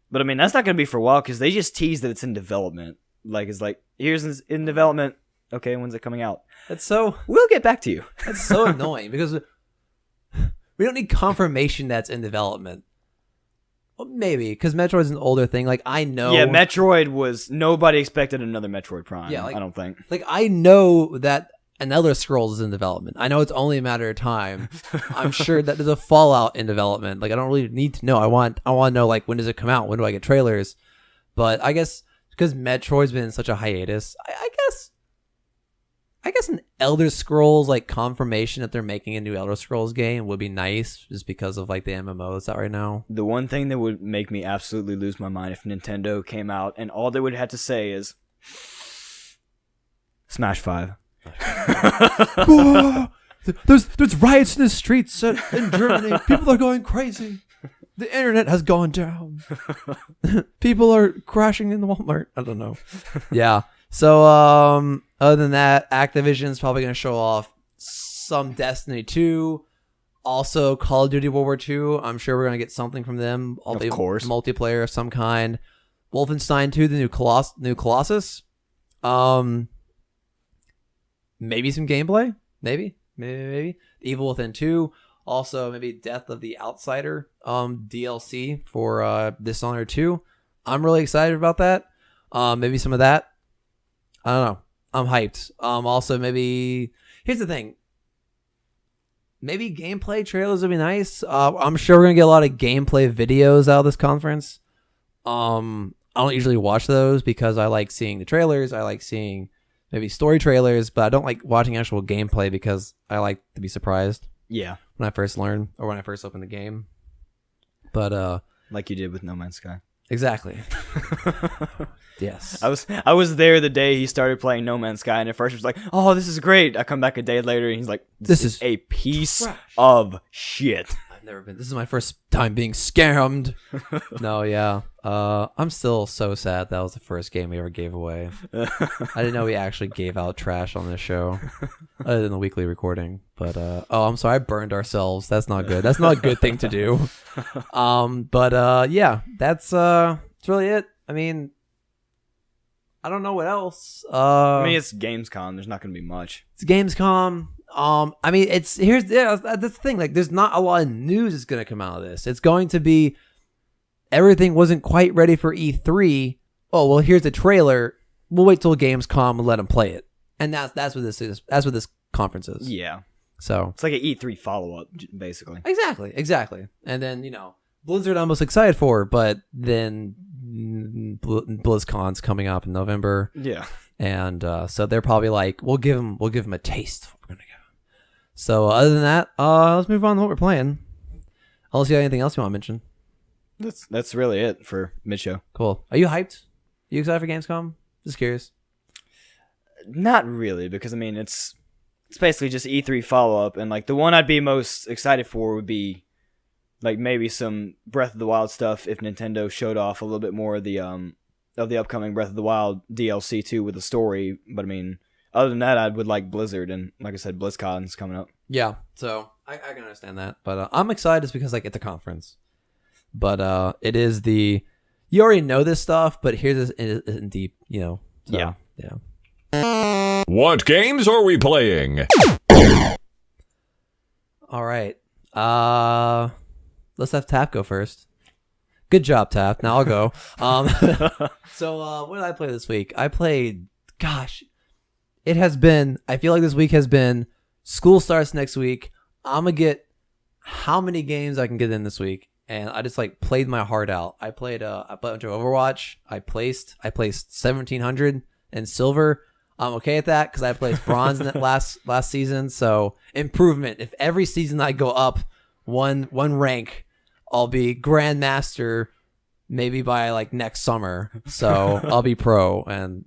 But I mean, that's not going to be for a while because they just teased that it's in development. Like, it's like, here's in development. Okay, when's it coming out? We'll get back to you. That's so annoying because we don't need confirmation that's in development. Well, maybe because Metroid's an older thing. Like, I know. Yeah, Metroid was. Nobody expected another Metroid Prime. Yeah, like, I don't think. Like, I know that an Elder Scrolls is in development. I know it's only a matter of time. I'm sure that there's a Fallout in development. Like, I don't really need to know. I want to know, like, when does it come out? When do I get trailers? But I guess because Metroid's been in such a hiatus, I guess an Elder Scrolls, like, confirmation that they're making a new Elder Scrolls game would be nice, just because of, like, the MMO that's out right now. The one thing that would make me absolutely lose my mind if Nintendo came out and all they would have to say is Smash 5. There's riots in the streets in Germany. People are going crazy. The internet has gone down. People are crashing in the Walmart. I don't know. Yeah. So other than that, Activision's probably going to show off some Destiny 2. Also, Call of Duty World War II. I'm sure we're going to get something from them. Of course. Multiplayer of some kind. Wolfenstein 2, the new Colossus. Maybe some gameplay. Maybe. Evil Within 2. Also, maybe Death of the Outsider DLC for Dishonored 2. I'm really excited about that. Maybe some of that. I don't know. I'm hyped. Also, maybe... Here's the thing. Maybe gameplay trailers would be nice. I'm sure we're going to get a lot of gameplay videos out of this conference. I don't usually watch those because I like seeing the trailers. I like seeing maybe story trailers, but I don't like watching actual gameplay because I like to be surprised. Yeah. When I first learn or when I first open the game. But like you did with No Man's Sky. Exactly. Yes. I was there the day he started playing No Man's Sky, and at first it was like, oh, this is great. I come back a day later and he's like, this is a piece of shit. I've never been. This is my first time being scammed. No, yeah. I'm still so sad that was the first game we ever gave away. I didn't know we actually gave out trash on this show, other than the weekly recording. But oh, I'm sorry, I burned ourselves. That's not good. That's not a good thing to do. But yeah, that's really it. I mean, I don't know what else. I mean, it's Gamescom. There's not going to be much. It's Gamescom. I mean, that's the thing. Like, there's not a lot of news that's going to come out of this. It's going to be everything wasn't quite ready for E3. Oh, well, here's the trailer. We'll wait till Gamescom and let them play it. And that's what this is. That's what this conference is. Yeah. So it's like an E3 follow-up, basically. Exactly. And then, Blizzard I'm most excited for, but then BlizzCon's coming up in November. Yeah. And so they're probably like, we'll give them a taste of what we're gonna give them. So other than that, let's move on to what we're playing. Unless you have anything else you want to mention. That's really it for mid-show. Cool. Are you hyped? You excited for Gamescom? Just curious. Not really, because I mean it's basically just E3 follow-up, and like the one I'd be most excited for would be like maybe some Breath of the Wild stuff if Nintendo showed off a little bit more of the upcoming Breath of the Wild DLC too with the story. But I mean, other than that, I would like Blizzard, and like I said, BlizzCon's coming up. Yeah, so I can understand that, but I'm excited just because like it's a conference. But it is you already know this stuff, but here's this in deep, So, yeah. What games are we playing? All right. Let's have Tap go first. Good job, Tap. Now I'll go. So what did I play this week? I played, it has been, I feel like this week has been, school starts next week. I'm going to get how many games I can get in this week. And I just like played my heart out. I played a bunch of Overwatch. I placed 1700 in silver. I'm okay at that because I placed bronze in that last season. So improvement. If every season I go up one rank, I'll be Grandmaster maybe by like next summer. So I'll be pro and,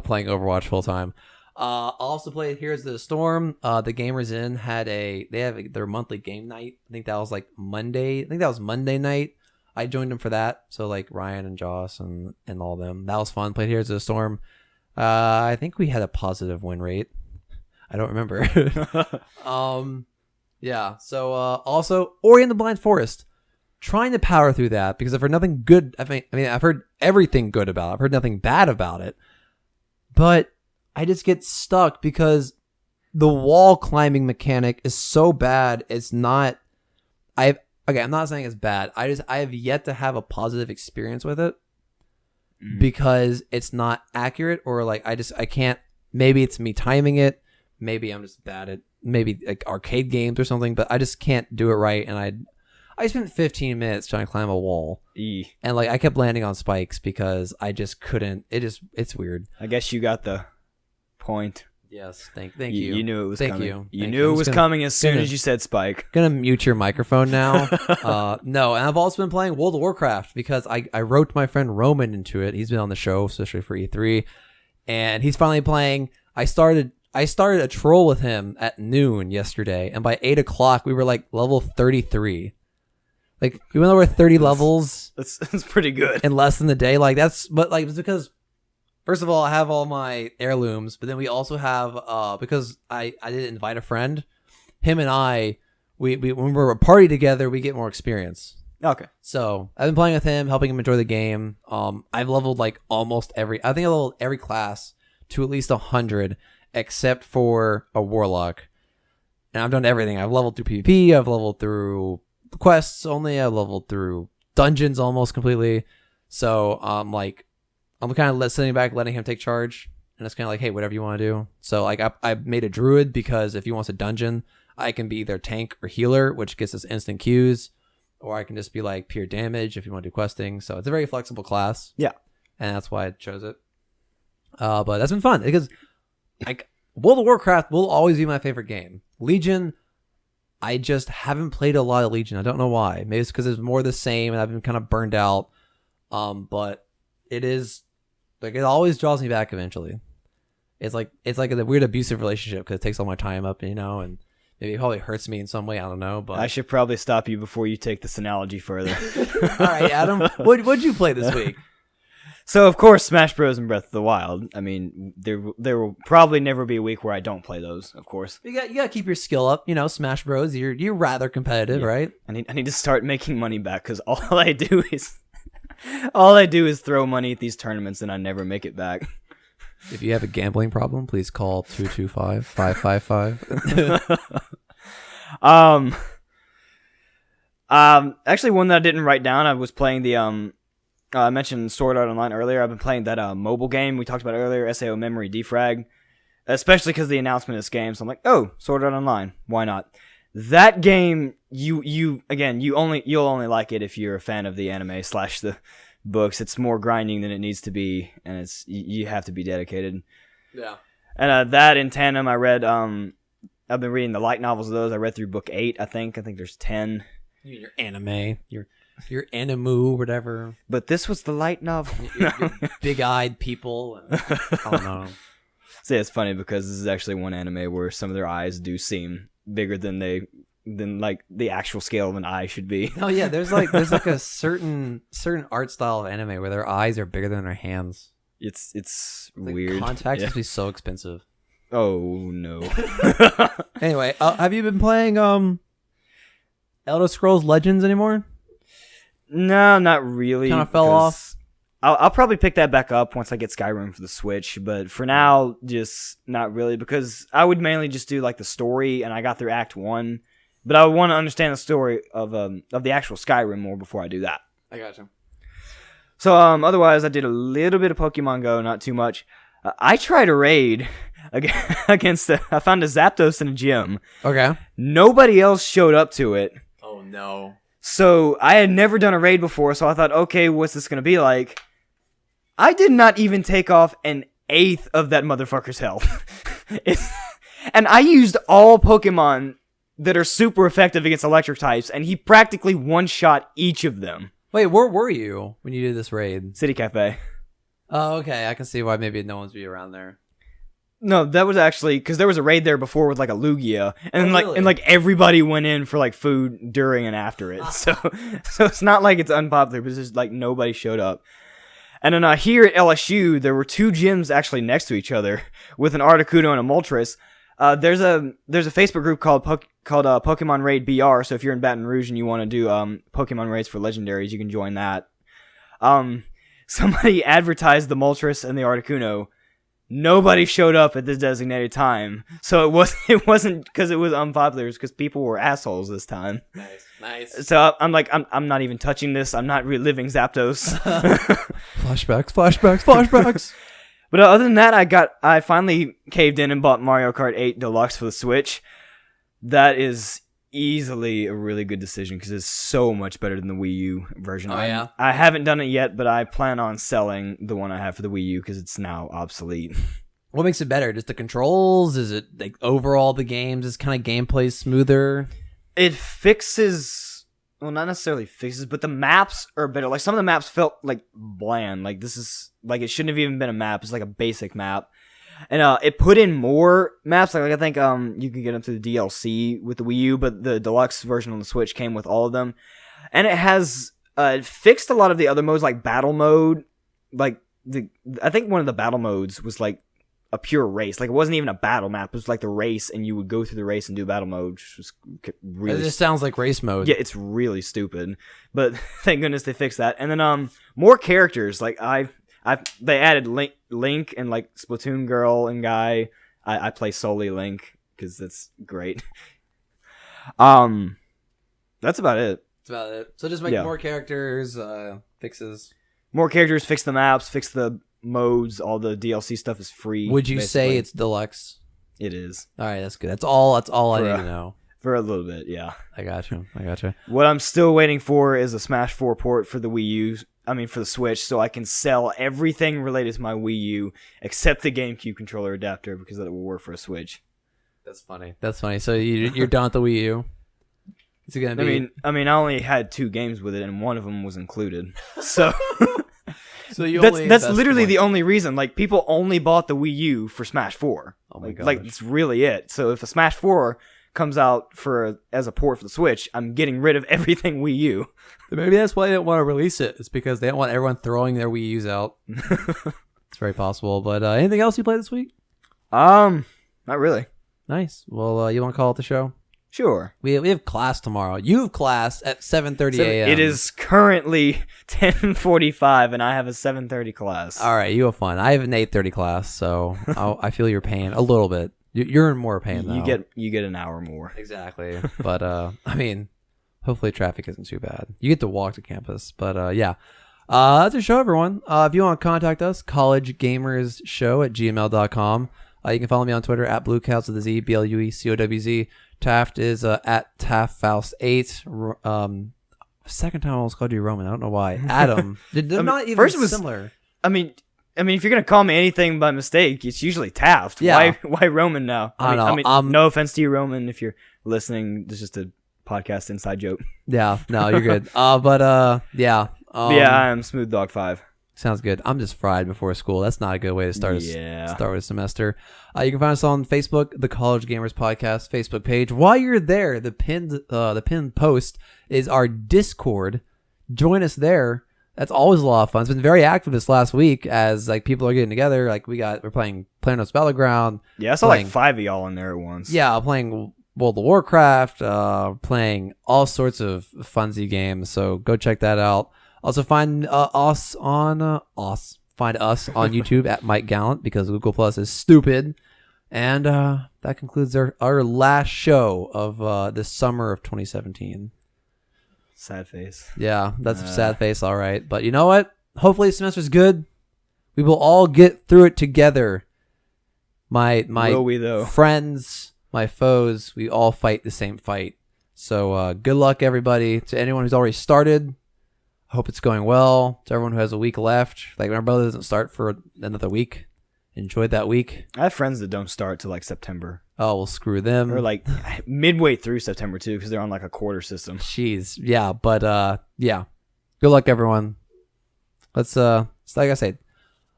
playing Overwatch full time. I'll also play Heroes of the Storm. The Gamers Inn they have their monthly game night. I think that was like Monday. I think that was Monday night. I joined them for that. So like Ryan and Joss and all them. That was fun. Played Heroes of the Storm. I think we had a positive win rate. I don't remember. Yeah. So also Ori and the Blind Forest. Trying to power through that because I've heard nothing good. I've heard everything good about it. I've heard nothing bad about it. But I just get stuck because the wall climbing mechanic is so bad. It's not. I'm not saying it's bad. I have yet to have a positive experience with it because it's not accurate, or like I can't. Maybe it's me timing it. Maybe I'm just bad at maybe like arcade games or something. But I just can't do it right, and I spent 15 minutes trying to climb a wall, and like I kept landing on spikes because I just couldn't. It's weird. I guess you got the point. Yes, thank you. You knew it was coming. You Thank knew it was coming as soon gonna- as you said spike. Gonna mute your microphone now. No, and I've also been playing World of Warcraft because I roped my friend Roman into it. He's been on the show, especially for E3, and he's finally playing. I started a troll with him at noon yesterday, and by 8 o'clock we were like level 33. Like we went over 30 levels. That's pretty good in less than a day. Like it's because. First of all, I have all my heirlooms, but then we also have because I did invite a friend. Him and I, we when we're a party together, we get more experience. Okay. So I've been playing with him, helping him enjoy the game. I've leveled like almost I think I leveled every class to at least 100, except for a warlock. And I've done everything. I've leveled through PvP. I've leveled through quests only. I've leveled through dungeons almost completely. So I'm kind of sitting back, letting him take charge, and it's kind of like, hey, whatever you want to do. So like I made a druid because if he wants a dungeon, I can be either tank or healer, which gets us instant Qs, or I can just be like pure damage if you want to do questing. So it's a very flexible class. Yeah, and that's why I chose it. But that's been fun because like World of Warcraft will always be my favorite game. Legion, I just haven't played a lot of Legion. I don't know why. Maybe it's because it's more the same, and I've been kind of burned out. But it is. Like it always draws me back eventually. It's like a weird abusive relationship because it takes all my time up, and maybe it probably hurts me in some way. I don't know, but I should probably stop you before you take this analogy further. All right, Adam, what'd you play this week? So of course, Smash Bros. And Breath of the Wild. I mean, there will probably never be a week where I don't play those. Of course, you got to keep your skill up. Smash Bros. You're rather competitive, right? I need to start making money back because all I do is throw money at these tournaments and I never make it back. If you have a gambling problem, please call 225-555. Actually, one that I didn't write down. I was playing the I mentioned Sword Art Online earlier. I've been playing that mobile game we talked about earlier, SAO Memory Defrag, especially because of the announcement of this game. So I'm like, oh, Sword Art Online, why not? That game, you'll only like it if you're a fan of the anime / the books. It's more grinding than it needs to be, and you have to be dedicated. Yeah. And that in tandem, I read. I've been reading the light novels of those. I read through book 8. I think there's 10. Your anime, your animu, whatever. But this was the light novel. Your big-eyed people. I don't know. See, it's funny because this is actually one anime where some of their eyes do seem bigger than like the actual scale of an eye should be. Oh yeah, there's like a certain art style of anime where their eyes are bigger than their hands. It's weird. Contacts must be so expensive. Oh no. Anyway, have you been playing Elder Scrolls Legends anymore? No, not really. Kind of fell off. I'll probably pick that back up once I get Skyrim for the Switch, but for now, just not really, because I would mainly just do like the story, and I got through Act 1, but I would want to understand the story of the actual Skyrim more before I do that. I gotcha. So otherwise, I did a little bit of Pokemon Go, not too much. I tried a raid against I found a Zapdos in a gym. Okay. Nobody else showed up to it. Oh no. So I had never done a raid before, so I thought, okay, what's this gonna be like? I did not even take off an eighth of that motherfucker's health. And I used all Pokemon that are super effective against electric types, and he practically one-shot each of them. Wait, where were you when you did this raid? City Cafe. Oh, okay. I can see why maybe no one's be around there. No, that was actually because there was a raid there before with like a Lugia, and really? everybody went in for like food during and after it. So it's not like it's unpopular, but it's just like nobody showed up. And then here at LSU, there were 2 gyms actually next to each other with an Articuno and a Moltres. There's a Facebook group called Pokemon Raid BR. So if you're in Baton Rouge and you want to do Pokemon raids for legendaries, you can join that. Somebody advertised the Moltres and the Articuno. Nobody showed up at the designated time, so it wasn't because it was unpopular. It's because people were assholes this time. Nice. So I'm like, I'm not even touching this. I'm not reliving Zapdos. Flashbacks. But other than that, I finally caved in and bought Mario Kart 8 Deluxe for the Switch. That is easily a really good decision because it's so much better than the Wii U version. Oh, yeah? I haven't done it yet, but I plan on selling the one I have for the Wii U because it's now obsolete. What makes it better? Just the controls? Is it like overall the games? Is kind of gameplay smoother? It fixes, well, not necessarily fixes, but the maps are better. Like some of the maps felt like bland. Like this is like it shouldn't have even been a map. It's like a basic map. And it put in more maps. Like I think you can get them through the DLC with the Wii U, but the deluxe version on the Switch came with all of them. And it has fixed a lot of the other modes, like battle mode. Like I think one of the battle modes was like a pure race. Like it wasn't even a battle map. It was like the race, and you would go through the race and do battle mode, which was really. It just sounds like race mode. Yeah, it's really stupid. But thank goodness they fixed that. And then more characters. Like they added Link and like Splatoon girl and guy. I play solely Link because that's great. That's about it. That's about it. So just make more characters, fixes. More characters, fix the maps, fix the modes. All the DLC stuff is free. Would you say it's deluxe? It is. All right, that's good. That's all I need to know. For a little bit, yeah. I got you. What I'm still waiting for is a Smash 4 port for the Wii U. I mean, for the Switch, so I can sell everything related to my Wii U except the GameCube controller adapter because that will work for a Switch. That's funny. So you're done with the Wii U? Is it gonna be? I mean, I only had 2 games with it, and one of them was included. So, that's literally the only reason. Like, people only bought the Wii U for Smash 4. Oh my god! Like, it's really it. So if a Smash 4 comes out as a port for the Switch, I'm getting rid of everything Wii U. Maybe that's why they didn't want to release it. It's because they don't want everyone throwing their Wii U's out. It's very possible. But anything else you played this week? Not really. Nice. Well, you want to call it the show? Sure. We have class tomorrow. You have class at 7:30 a.m. It is currently 10:45, and I have a 7:30 class. All right, you have fun. I have an 8:30 class, so I feel your pain a little bit. You're in more pain though. You get an hour more. Exactly. But I mean, hopefully traffic isn't too bad. You get to walk to campus. But yeah. That's a show, everyone. If you want to contact us, collegegamersshow@gmail.com. You can follow me on Twitter at BlueCows with a Z, BLUECOWZ. Taft is at TaftFaust8. Second time I almost called you Roman. I don't know why. Adam. They're not even similar. I mean, if you're gonna call me anything by mistake, it's usually Taft. Yeah. Why Roman now? I mean, no offense to you, Roman, if you're listening. This is just a podcast inside joke. Yeah, no, you're good. Yeah. Yeah, I am Smooth Dog 5. Sounds good. I'm just fried before school. That's not a good way to start with a semester. You can find us on Facebook, the College Gamers Podcast Facebook page. While you're there, the pinned post is our Discord. Join us there. That's always a lot of fun. It's been very active this last week as like people are getting together. Like we're playing Planos Battleground. Yeah, I saw like 5 of y'all in there at once. Yeah, playing World of Warcraft, playing all sorts of funsy games. So go check that out. Also find us on YouTube at Mike Gallant because Google Plus is stupid. And that concludes our last show of this summer of 2017. Sad face. Yeah, that's a sad face, all right. But you know what? Hopefully the semester's good. We will all get through it together. My will we, though? Friends, my foes, we all fight the same fight. So good luck, everybody. To anyone who's already started, hope it's going well. To everyone who has a week left, like my brother doesn't start for another week. Enjoyed that week. I have friends that don't start till like September. oh, well, screw them. Or like midway through September too, because they're on like a quarter system. Jeez, yeah, but yeah. Good luck, everyone. Let's it's like I said,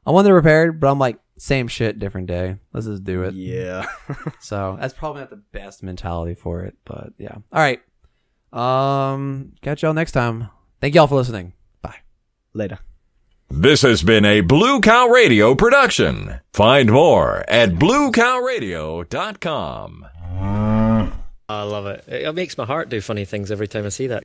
I want to prepared, but I'm like same shit, different day. Let's just do it. Yeah. So that's probably not the best mentality for it, but yeah. All right. Catch y'all next time. Thank y'all for listening. Bye. Later. This has been a Blue Cow Radio production. Find more at bluecowradio.com. I love it. It makes my heart do funny things every time I see that.